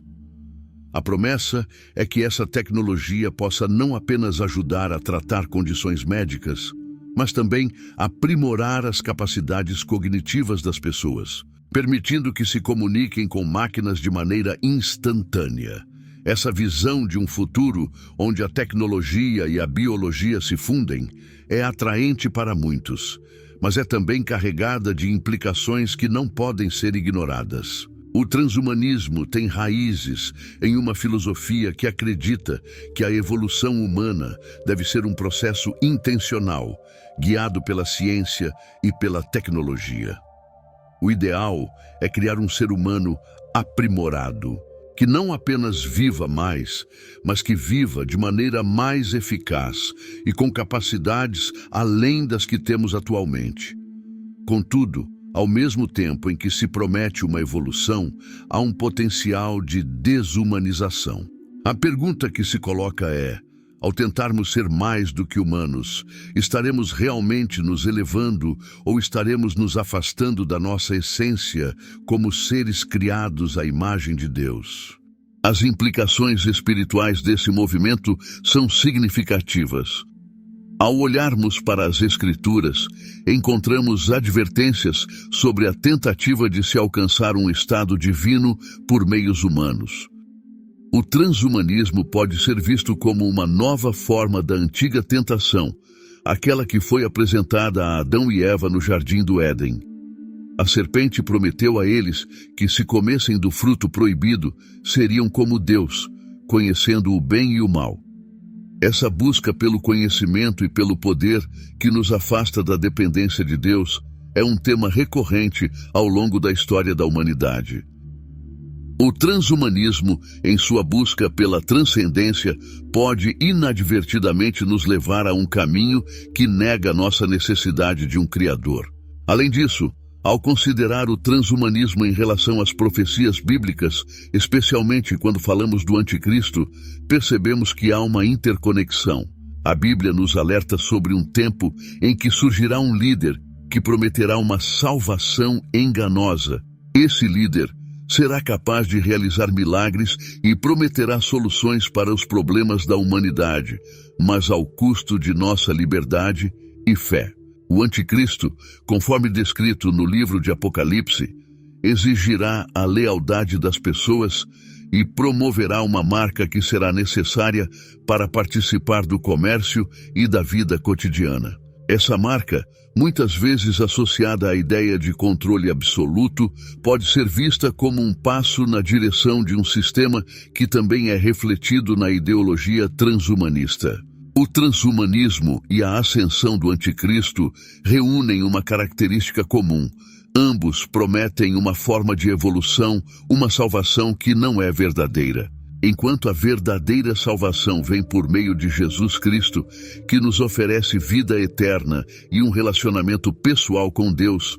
A promessa é que essa tecnologia possa não apenas ajudar a tratar condições médicas, mas também aprimorar as capacidades cognitivas das pessoas, permitindo que se comuniquem com máquinas de maneira instantânea. Essa visão de um futuro onde a tecnologia e a biologia se fundem é atraente para muitos, mas é também carregada de implicações que não podem ser ignoradas. O transhumanismo tem raízes em uma filosofia que acredita que a evolução humana deve ser um processo intencional, guiado pela ciência e pela tecnologia. O ideal é criar um ser humano aprimorado, que não apenas viva mais, mas que viva de maneira mais eficaz e com capacidades além das que temos atualmente. Contudo, ao mesmo tempo em que se promete uma evolução, há um potencial de desumanização. A pergunta que se coloca é: Ao tentarmos ser mais do que humanos, estaremos realmente nos elevando ou estaremos nos afastando da nossa essência como seres criados à imagem de Deus? As implicações espirituais desse movimento são significativas. Ao olharmos para as Escrituras, encontramos advertências sobre a tentativa de se alcançar um estado divino por meios humanos. O transhumanismo pode ser visto como uma nova forma da antiga tentação, aquela que foi apresentada a Adão e Eva no Jardim do Éden. A serpente prometeu a eles que, se comessem do fruto proibido, seriam como Deus, conhecendo o bem e o mal. Essa busca pelo conhecimento e pelo poder que nos afasta da dependência de Deus é um tema recorrente ao longo da história da humanidade. O transhumanismo, em sua busca pela transcendência, pode inadvertidamente nos levar a um caminho que nega nossa necessidade de um Criador. Além disso, ao considerar o transhumanismo em relação às profecias bíblicas, especialmente quando falamos do Anticristo, percebemos que há uma interconexão. A Bíblia nos alerta sobre um tempo em que surgirá um líder que prometerá uma salvação enganosa. Esse líder será capaz de realizar milagres e prometerá soluções para os problemas da humanidade, mas ao custo de nossa liberdade e fé. O Anticristo, conforme descrito no livro de Apocalipse, exigirá a lealdade das pessoas e promoverá uma marca que será necessária para participar do comércio e da vida cotidiana. Essa marca, muitas vezes associada à ideia de controle absoluto, pode ser vista como um passo na direção de um sistema que também é refletido na ideologia transhumanista. O transhumanismo e a ascensão do Anticristo reúnem uma característica comum. Ambos prometem uma forma de evolução, uma salvação que não é verdadeira. Enquanto a verdadeira salvação vem por meio de Jesus Cristo, que nos oferece vida eterna e um relacionamento pessoal com Deus,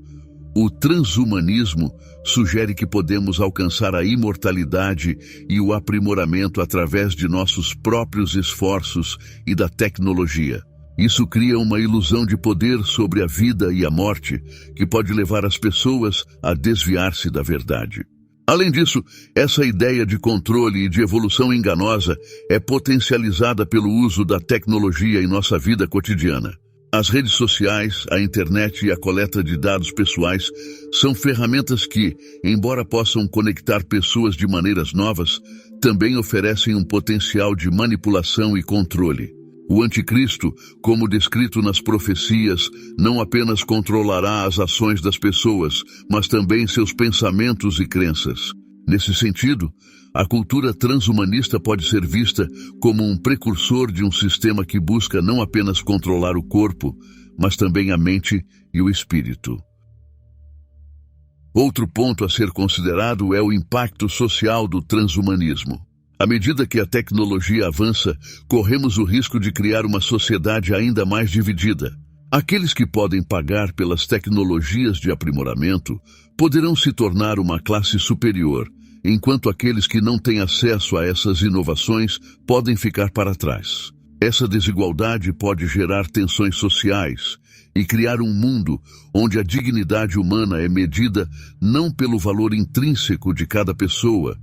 o transhumanismo sugere que podemos alcançar a imortalidade e o aprimoramento através de nossos próprios esforços e da tecnologia. Isso cria uma ilusão de poder sobre a vida e a morte, que pode levar as pessoas a desviar-se da verdade. Além disso, essa ideia de controle e de evolução enganosa é potencializada pelo uso da tecnologia em nossa vida cotidiana. As redes sociais, a internet e a coleta de dados pessoais são ferramentas que, embora possam conectar pessoas de maneiras novas, também oferecem um potencial de manipulação e controle. O Anticristo, como descrito nas profecias, não apenas controlará as ações das pessoas, mas também seus pensamentos e crenças. Nesse sentido, a cultura transhumanista pode ser vista como um precursor de um sistema que busca não apenas controlar o corpo, mas também a mente e o espírito. Outro ponto a ser considerado é o impacto social do transhumanismo. À medida que a tecnologia avança, corremos o risco de criar uma sociedade ainda mais dividida. Aqueles que podem pagar pelas tecnologias de aprimoramento poderão se tornar uma classe superior, enquanto aqueles que não têm acesso a essas inovações podem ficar para trás. Essa desigualdade pode gerar tensões sociais e criar um mundo onde a dignidade humana é medida não pelo valor intrínseco de cada pessoa,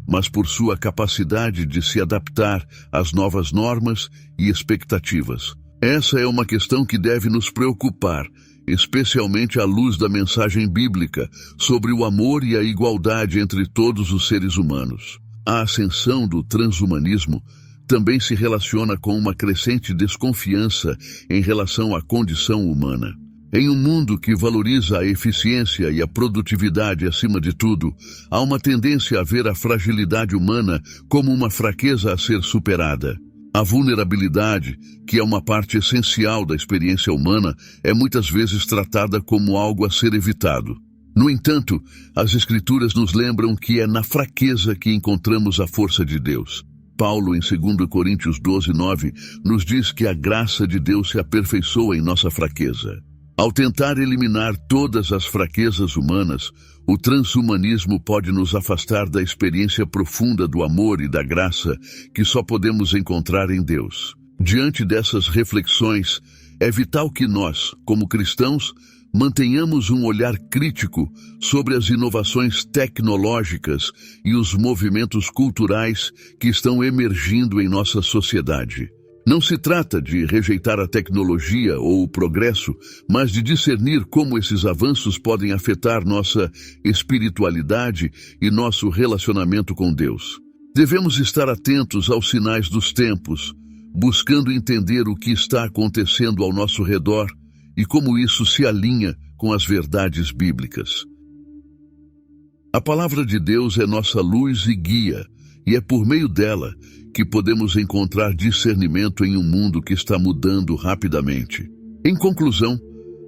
mas por sua capacidade de se adaptar às novas normas e expectativas. Essa é uma questão que deve nos preocupar, especialmente à luz da mensagem bíblica sobre o amor e a igualdade entre todos os seres humanos. A ascensão do transhumanismo também se relaciona com uma crescente desconfiança em relação à condição humana. Em um mundo que valoriza a eficiência e a produtividade acima de tudo, há uma tendência a ver a fragilidade humana como uma fraqueza a ser superada. A vulnerabilidade, que é uma parte essencial da experiência humana, é muitas vezes tratada como algo a ser evitado. No entanto, as Escrituras nos lembram que é na fraqueza que encontramos a força de Deus. Paulo, em 2 Coríntios 12:9, nos diz que a graça de Deus se aperfeiçoa em nossa fraqueza. Ao tentar eliminar todas as fraquezas humanas, o transhumanismo pode nos afastar da experiência profunda do amor e da graça que só podemos encontrar em Deus. Diante dessas reflexões, é vital que nós, como cristãos, mantenhamos um olhar crítico sobre as inovações tecnológicas e os movimentos culturais que estão emergindo em nossa sociedade. Não se trata de rejeitar a tecnologia ou o progresso, mas de discernir como esses avanços podem afetar nossa espiritualidade e nosso relacionamento com Deus. Devemos estar atentos aos sinais dos tempos, buscando entender o que está acontecendo ao nosso redor e como isso se alinha com as verdades bíblicas. A palavra de Deus é nossa luz e guia, e é por meio dela que podemos encontrar discernimento em um mundo que está mudando rapidamente. Em conclusão,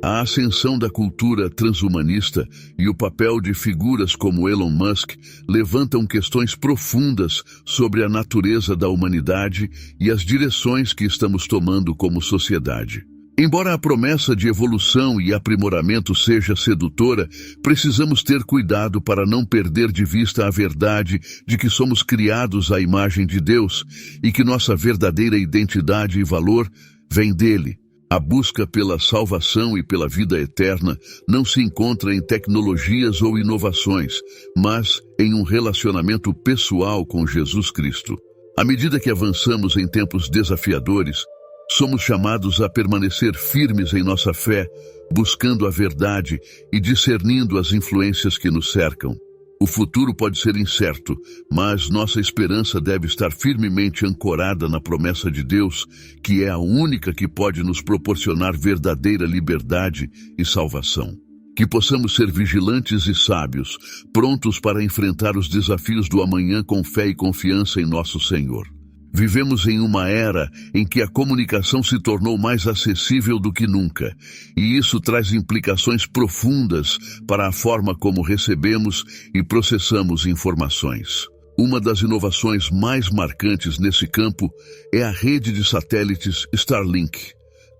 a ascensão da cultura transhumanista e o papel de figuras como Elon Musk levantam questões profundas sobre a natureza da humanidade e as direções que estamos tomando como sociedade. Embora a promessa de evolução e aprimoramento seja sedutora, precisamos ter cuidado para não perder de vista a verdade de que somos criados à imagem de Deus e que nossa verdadeira identidade e valor vem dele. A busca pela salvação e pela vida eterna não se encontra em tecnologias ou inovações, mas em um relacionamento pessoal com Jesus Cristo. À medida que avançamos em tempos desafiadores, somos chamados a permanecer firmes em nossa fé, buscando a verdade e discernindo as influências que nos cercam. O futuro pode ser incerto, mas nossa esperança deve estar firmemente ancorada na promessa de Deus, que é a única que pode nos proporcionar verdadeira liberdade e salvação. Que possamos ser vigilantes e sábios, prontos para enfrentar os desafios do amanhã com fé e confiança em nosso Senhor. Vivemos em uma era em que a comunicação se tornou mais acessível do que nunca, e isso traz implicações profundas para a forma como recebemos e processamos informações. Uma das inovações mais marcantes nesse campo é a rede de satélites Starlink,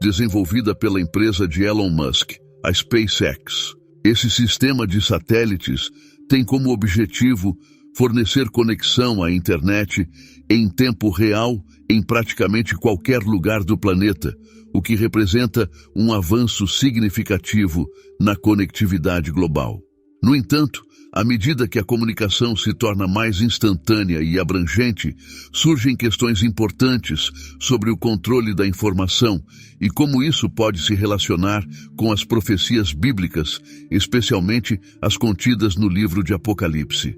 desenvolvida pela empresa de Elon Musk, a SpaceX. Esse sistema de satélites tem como objetivo fornecer conexão à internet em tempo real em praticamente qualquer lugar do planeta, o que representa um avanço significativo na conectividade global. No entanto, à medida que a comunicação se torna mais instantânea e abrangente, surgem questões importantes sobre o controle da informação e como isso pode se relacionar com as profecias bíblicas, especialmente as contidas no livro de Apocalipse.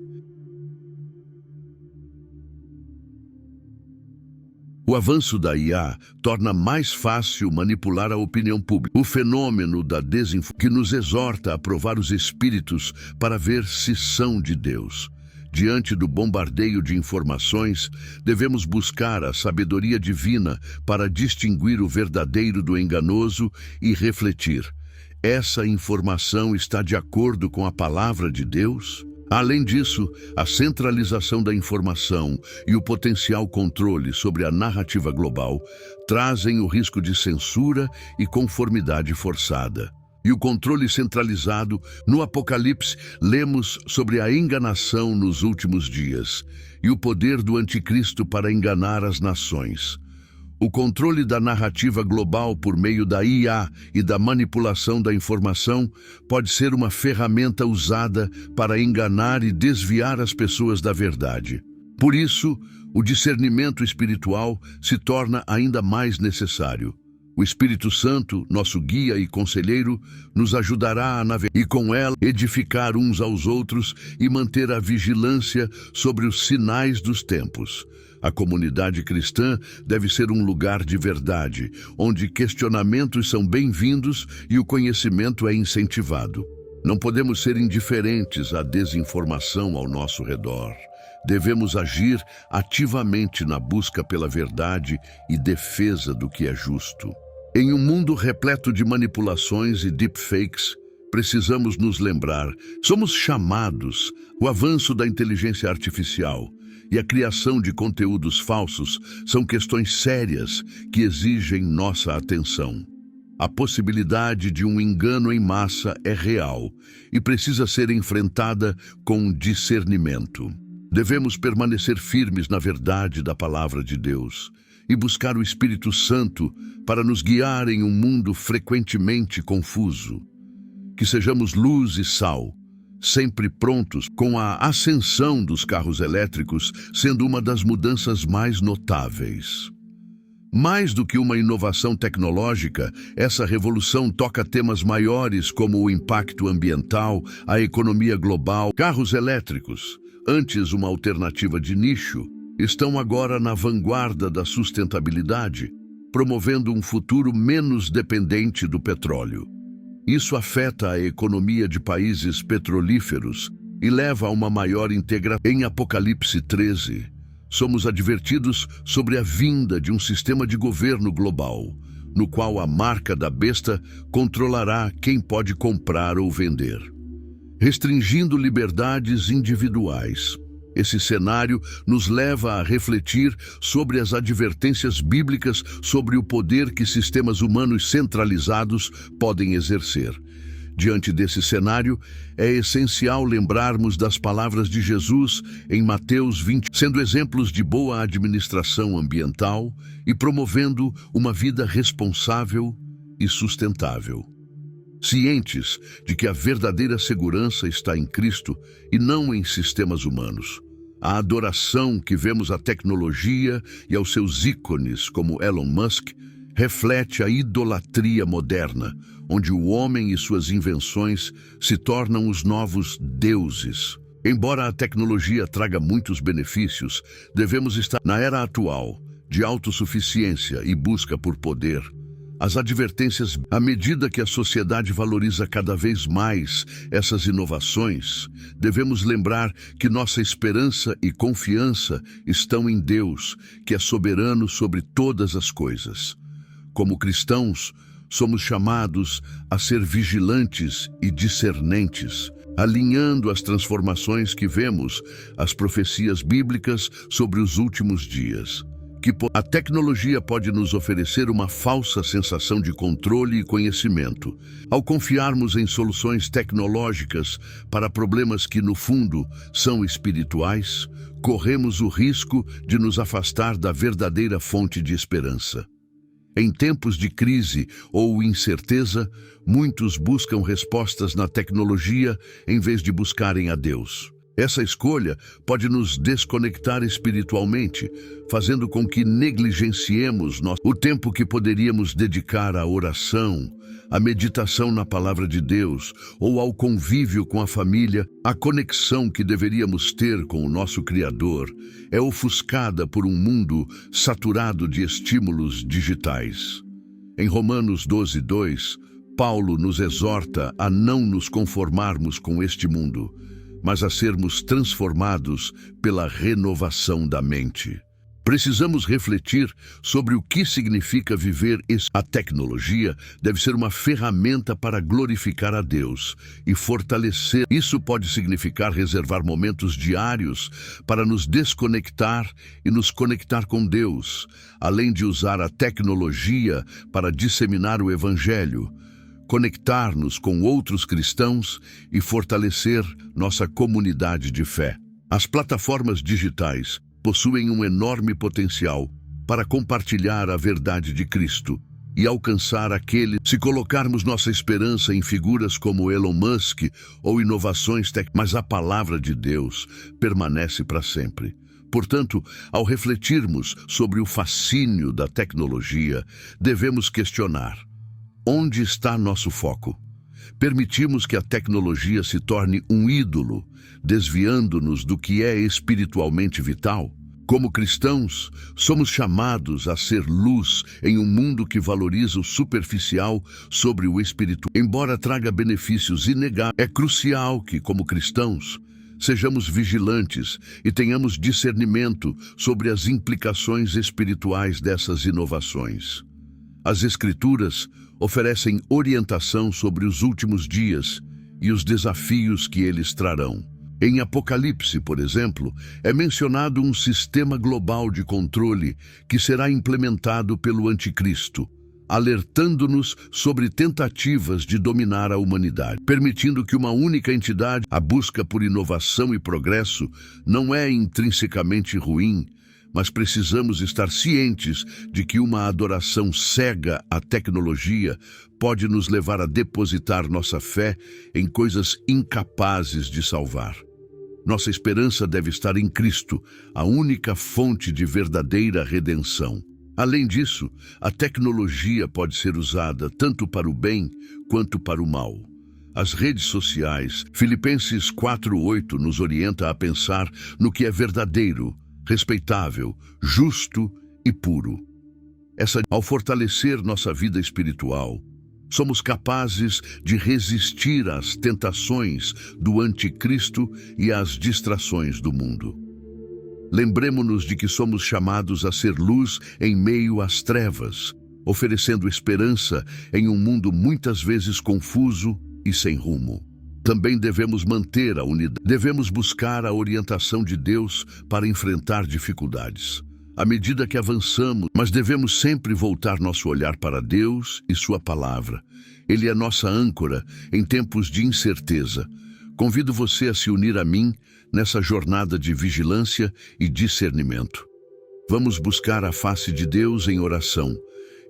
O avanço da IA torna mais fácil manipular a opinião pública. O fenômeno da desinformação que nos exorta a provar os espíritos para ver se são de Deus. Diante do bombardeio de informações, devemos buscar a sabedoria divina para distinguir o verdadeiro do enganoso e refletir: essa informação está de acordo com a palavra de Deus? Além disso, a centralização da informação e o potencial controle sobre a narrativa global trazem o risco de censura e conformidade forçada. E o controle centralizado, no Apocalipse, lemos sobre a enganação nos últimos dias e o poder do anticristo para enganar as nações. O controle da narrativa global por meio da IA e da manipulação da informação pode ser uma ferramenta usada para enganar e desviar as pessoas da verdade. Por isso, o discernimento espiritual se torna ainda mais necessário. O Espírito Santo, nosso guia e conselheiro, nos ajudará a navegar e com ela edificar uns aos outros e manter a vigilância sobre os sinais dos tempos. A comunidade cristã deve ser um lugar de verdade, onde questionamentos são bem-vindos e o conhecimento é incentivado. Não podemos ser indiferentes à desinformação ao nosso redor. Devemos agir ativamente na busca pela verdade e defesa do que é justo. Em um mundo repleto de manipulações e deepfakes, precisamos nos lembrar: somos chamados. O avanço da inteligência artificial e a criação de conteúdos falsos são questões sérias que exigem nossa atenção. A possibilidade de um engano em massa é real e precisa ser enfrentada com discernimento. Devemos permanecer firmes na verdade da palavra de Deus e buscar o Espírito Santo para nos guiar em um mundo frequentemente confuso. Que sejamos luz e sal, sempre prontos, com a ascensão dos carros elétricos sendo uma das mudanças mais notáveis. Mais do que uma inovação tecnológica, essa revolução toca temas maiores como o impacto ambiental, a economia global. Carros elétricos, antes uma alternativa de nicho, estão agora na vanguarda da sustentabilidade, promovendo um futuro menos dependente do petróleo. Isso afeta a economia de países petrolíferos e leva a uma maior integração. Em Apocalipse 13, somos advertidos sobre a vinda de um sistema de governo global, no qual a marca da besta controlará quem pode comprar ou vender, restringindo liberdades individuais. Esse cenário nos leva a refletir sobre as advertências bíblicas sobre o poder que sistemas humanos centralizados podem exercer. Diante desse cenário, é essencial lembrarmos das palavras de Jesus em Mateus 20, sendo exemplos de boa administração ambiental e promovendo uma vida responsável e sustentável. Cientes de que a verdadeira segurança está em Cristo e não em sistemas humanos. A adoração que vemos à tecnologia e aos seus ícones, como Elon Musk, reflete a idolatria moderna, onde o homem e suas invenções se tornam os novos deuses. Embora a tecnologia traga muitos benefícios, devemos estar na era atual de autossuficiência e busca por poder. As advertências, à medida que a sociedade valoriza cada vez mais essas inovações, devemos lembrar que nossa esperança e confiança estão em Deus, que é soberano sobre todas as coisas. Como cristãos, somos chamados a ser vigilantes e discernentes, alinhando as transformações que vemos, as profecias bíblicas sobre os últimos dias. A tecnologia pode nos oferecer uma falsa sensação de controle e conhecimento. Ao confiarmos em soluções tecnológicas para problemas que, no fundo, são espirituais, corremos o risco de nos afastar da verdadeira fonte de esperança. Em tempos de crise ou incerteza, muitos buscam respostas na tecnologia em vez de buscarem a Deus. Essa escolha pode nos desconectar espiritualmente, fazendo com que negligenciemos o tempo que poderíamos dedicar à oração, à meditação na palavra de Deus ou ao convívio com a família. A conexão que deveríamos ter com o nosso Criador é ofuscada por um mundo saturado de estímulos digitais. Em Romanos 12:2, Paulo nos exorta a não nos conformarmos com este mundo, mas a sermos transformados pela renovação da mente. Precisamos refletir sobre o que significa viver isso. A tecnologia deve ser uma ferramenta para glorificar a Deus e fortalecer. Isso pode significar reservar momentos diários para nos desconectar e nos conectar com Deus, além de usar a tecnologia para disseminar o Evangelho, conectar-nos com outros cristãos e fortalecer nossa comunidade de fé. As plataformas digitais possuem um enorme potencial para compartilhar a verdade de Cristo e alcançar aquele. Se colocarmos nossa esperança em figuras como Elon Musk ou inovações mas a palavra de Deus permanece para sempre. Portanto, ao refletirmos sobre o fascínio da tecnologia, devemos questionar: onde está nosso foco? Permitimos que a tecnologia se torne um ídolo, desviando-nos do que é espiritualmente vital? Como cristãos, somos chamados a ser luz em um mundo que valoriza o superficial sobre o espírito. Embora traga benefícios inegáveis, é crucial que, como cristãos, sejamos vigilantes e tenhamos discernimento sobre as implicações espirituais dessas inovações. As Escrituras oferecem orientação sobre os últimos dias e os desafios que eles trarão. Em Apocalipse, por exemplo, é mencionado um sistema global de controle que será implementado pelo Anticristo, alertando-nos sobre tentativas de dominar a humanidade, permitindo que uma única entidade. A busca por inovação e progresso não é intrinsecamente ruim, mas precisamos estar cientes de que uma adoração cega à tecnologia pode nos levar a depositar nossa fé em coisas incapazes de salvar. Nossa esperança deve estar em Cristo, a única fonte de verdadeira redenção. Além disso, a tecnologia pode ser usada tanto para o bem quanto para o mal. As redes sociais, Filipenses 4:8, nos orienta a pensar no que é verdadeiro, respeitável, justo e puro. Ao fortalecer nossa vida espiritual, somos capazes de resistir às tentações do anticristo e às distrações do mundo. Lembremo-nos de que somos chamados a ser luz em meio às trevas, oferecendo esperança em um mundo muitas vezes confuso e sem rumo. Também devemos manter a unidade. Devemos buscar a orientação de Deus para enfrentar dificuldades. À medida que avançamos, mas devemos sempre voltar nosso olhar para Deus e Sua palavra. Ele é nossa âncora em tempos de incerteza. Convido você a se unir a mim nessa jornada de vigilância e discernimento. Vamos buscar a face de Deus em oração,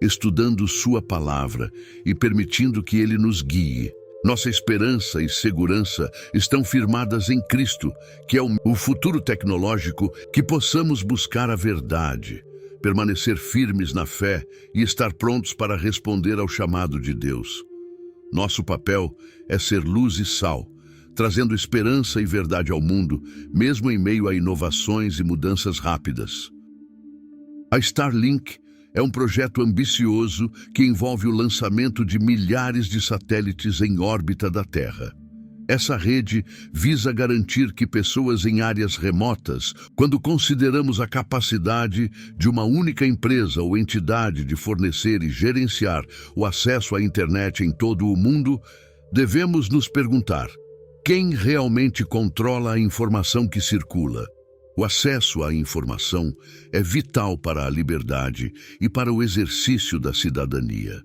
estudando Sua palavra e permitindo que Ele nos guie. Nossa esperança e segurança estão firmadas em Cristo, que é o futuro tecnológico, que possamos buscar a verdade, permanecer firmes na fé e estar prontos para responder ao chamado de Deus. Nosso papel é ser luz e sal, trazendo esperança e verdade ao mundo, mesmo em meio a inovações e mudanças rápidas. A Starlink é um projeto ambicioso que envolve o lançamento de milhares de satélites em órbita da Terra. Essa rede visa garantir que pessoas em áreas remotas, quando consideramos a capacidade de uma única empresa ou entidade de fornecer e gerenciar o acesso à internet em todo o mundo, devemos nos perguntar: quem realmente controla a informação que circula? O acesso à informação é vital para a liberdade e para o exercício da cidadania.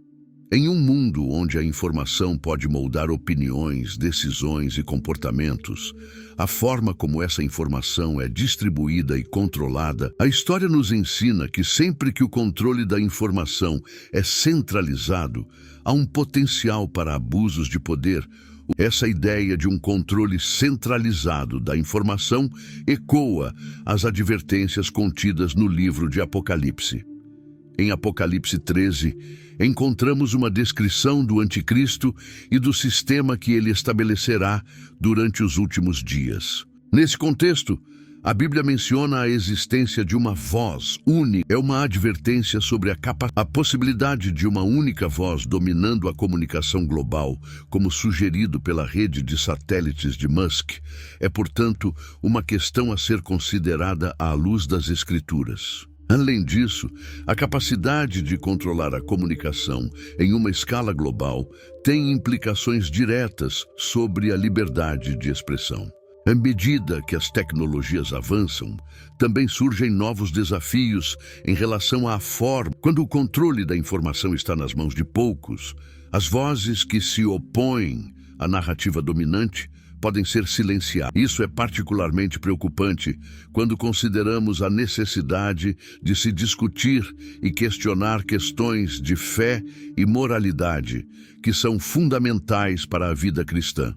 Em um mundo onde a informação pode moldar opiniões, decisões e comportamentos, a forma como essa informação é distribuída e controlada, a história nos ensina que sempre que o controle da informação é centralizado, há um potencial para abusos de poder. Essa ideia de um controle centralizado da informação ecoa as advertências contidas no livro de Apocalipse. Em Apocalipse 13, encontramos uma descrição do anticristo e do sistema que ele estabelecerá durante os últimos dias. Nesse contexto, a Bíblia menciona a existência de uma voz única. É uma advertência sobre a possibilidade de uma única voz dominando a comunicação global, como sugerido pela rede de satélites de Musk. É, portanto, uma questão a ser considerada à luz das Escrituras. Além disso, a capacidade de controlar a comunicação em uma escala global tem implicações diretas sobre a liberdade de expressão. À medida que as tecnologias avançam, também surgem novos desafios em relação à forma. Quando o controle da informação está nas mãos de poucos, as vozes que se opõem à narrativa dominante podem ser silenciadas. Isso é particularmente preocupante quando consideramos a necessidade de se discutir e questionar questões de fé e moralidade que são fundamentais para a vida cristã.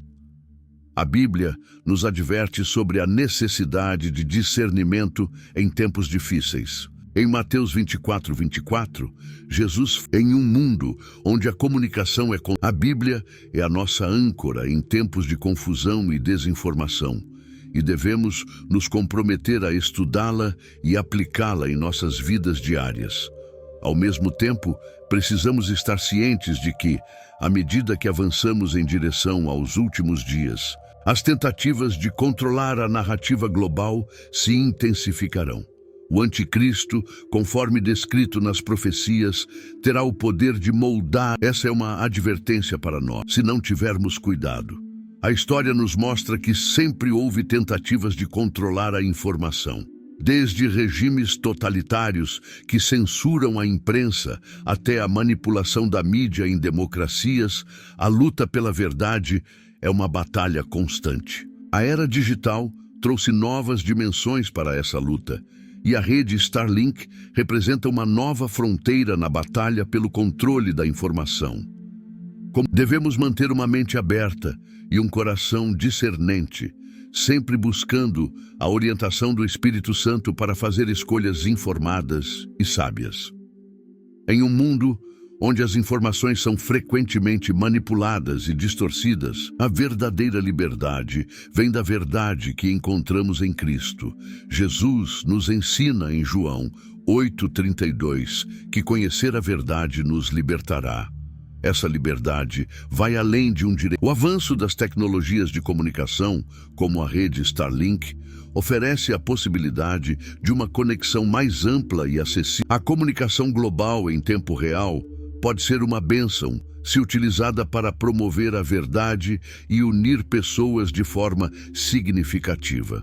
A Bíblia nos adverte sobre a necessidade de discernimento em tempos difíceis. Em Mateus 24:24, Jesus, em um mundo onde a comunicação a Bíblia é a nossa âncora em tempos de confusão e desinformação, e devemos nos comprometer a estudá-la e aplicá-la em nossas vidas diárias. Ao mesmo tempo, precisamos estar cientes de que, à medida que avançamos em direção aos últimos dias, as tentativas de controlar a narrativa global se intensificarão. O anticristo, conforme descrito nas profecias, terá o poder de moldar. Essa é uma advertência para nós, se não tivermos cuidado. A história nos mostra que sempre houve tentativas de controlar a informação, Desde regimes totalitários que censuram a imprensa até a manipulação da mídia em democracias, a luta pela verdade é uma batalha constante. A era digital trouxe novas dimensões para essa luta, e a rede Starlink representa uma nova fronteira na batalha pelo controle da informação. Devemos manter uma mente aberta e um coração discernente, sempre buscando a orientação do Espírito Santo para fazer escolhas informadas e sábias. Em um mundo onde as informações são frequentemente manipuladas e distorcidas, a verdadeira liberdade vem da verdade que encontramos em Cristo. Jesus nos ensina em João 8,32 que conhecer a verdade nos libertará. Essa liberdade vai além de um direito. O avanço das tecnologias de comunicação, como a rede Starlink, oferece a possibilidade de uma conexão mais ampla e acessível. A comunicação global em tempo real pode ser uma bênção se utilizada para promover a verdade e unir pessoas de forma significativa.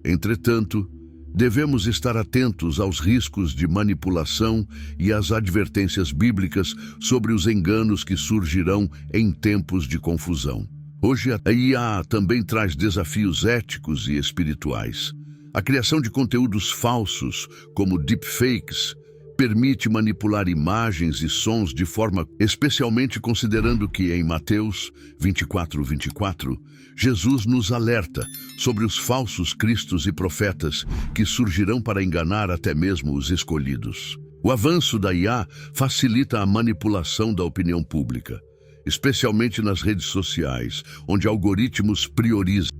Entretanto, devemos estar atentos aos riscos de manipulação e às advertências bíblicas sobre os enganos que surgirão em tempos de confusão. Hoje, a IA também traz desafios éticos e espirituais. A criação de conteúdos falsos, como deepfakes, permite manipular imagens e sons de forma, especialmente considerando que em Mateus 24:24, Jesus nos alerta sobre os falsos cristos e profetas que surgirão para enganar até mesmo os escolhidos. O avanço da IA facilita a manipulação da opinião pública, especialmente nas redes sociais, onde algoritmos priorizam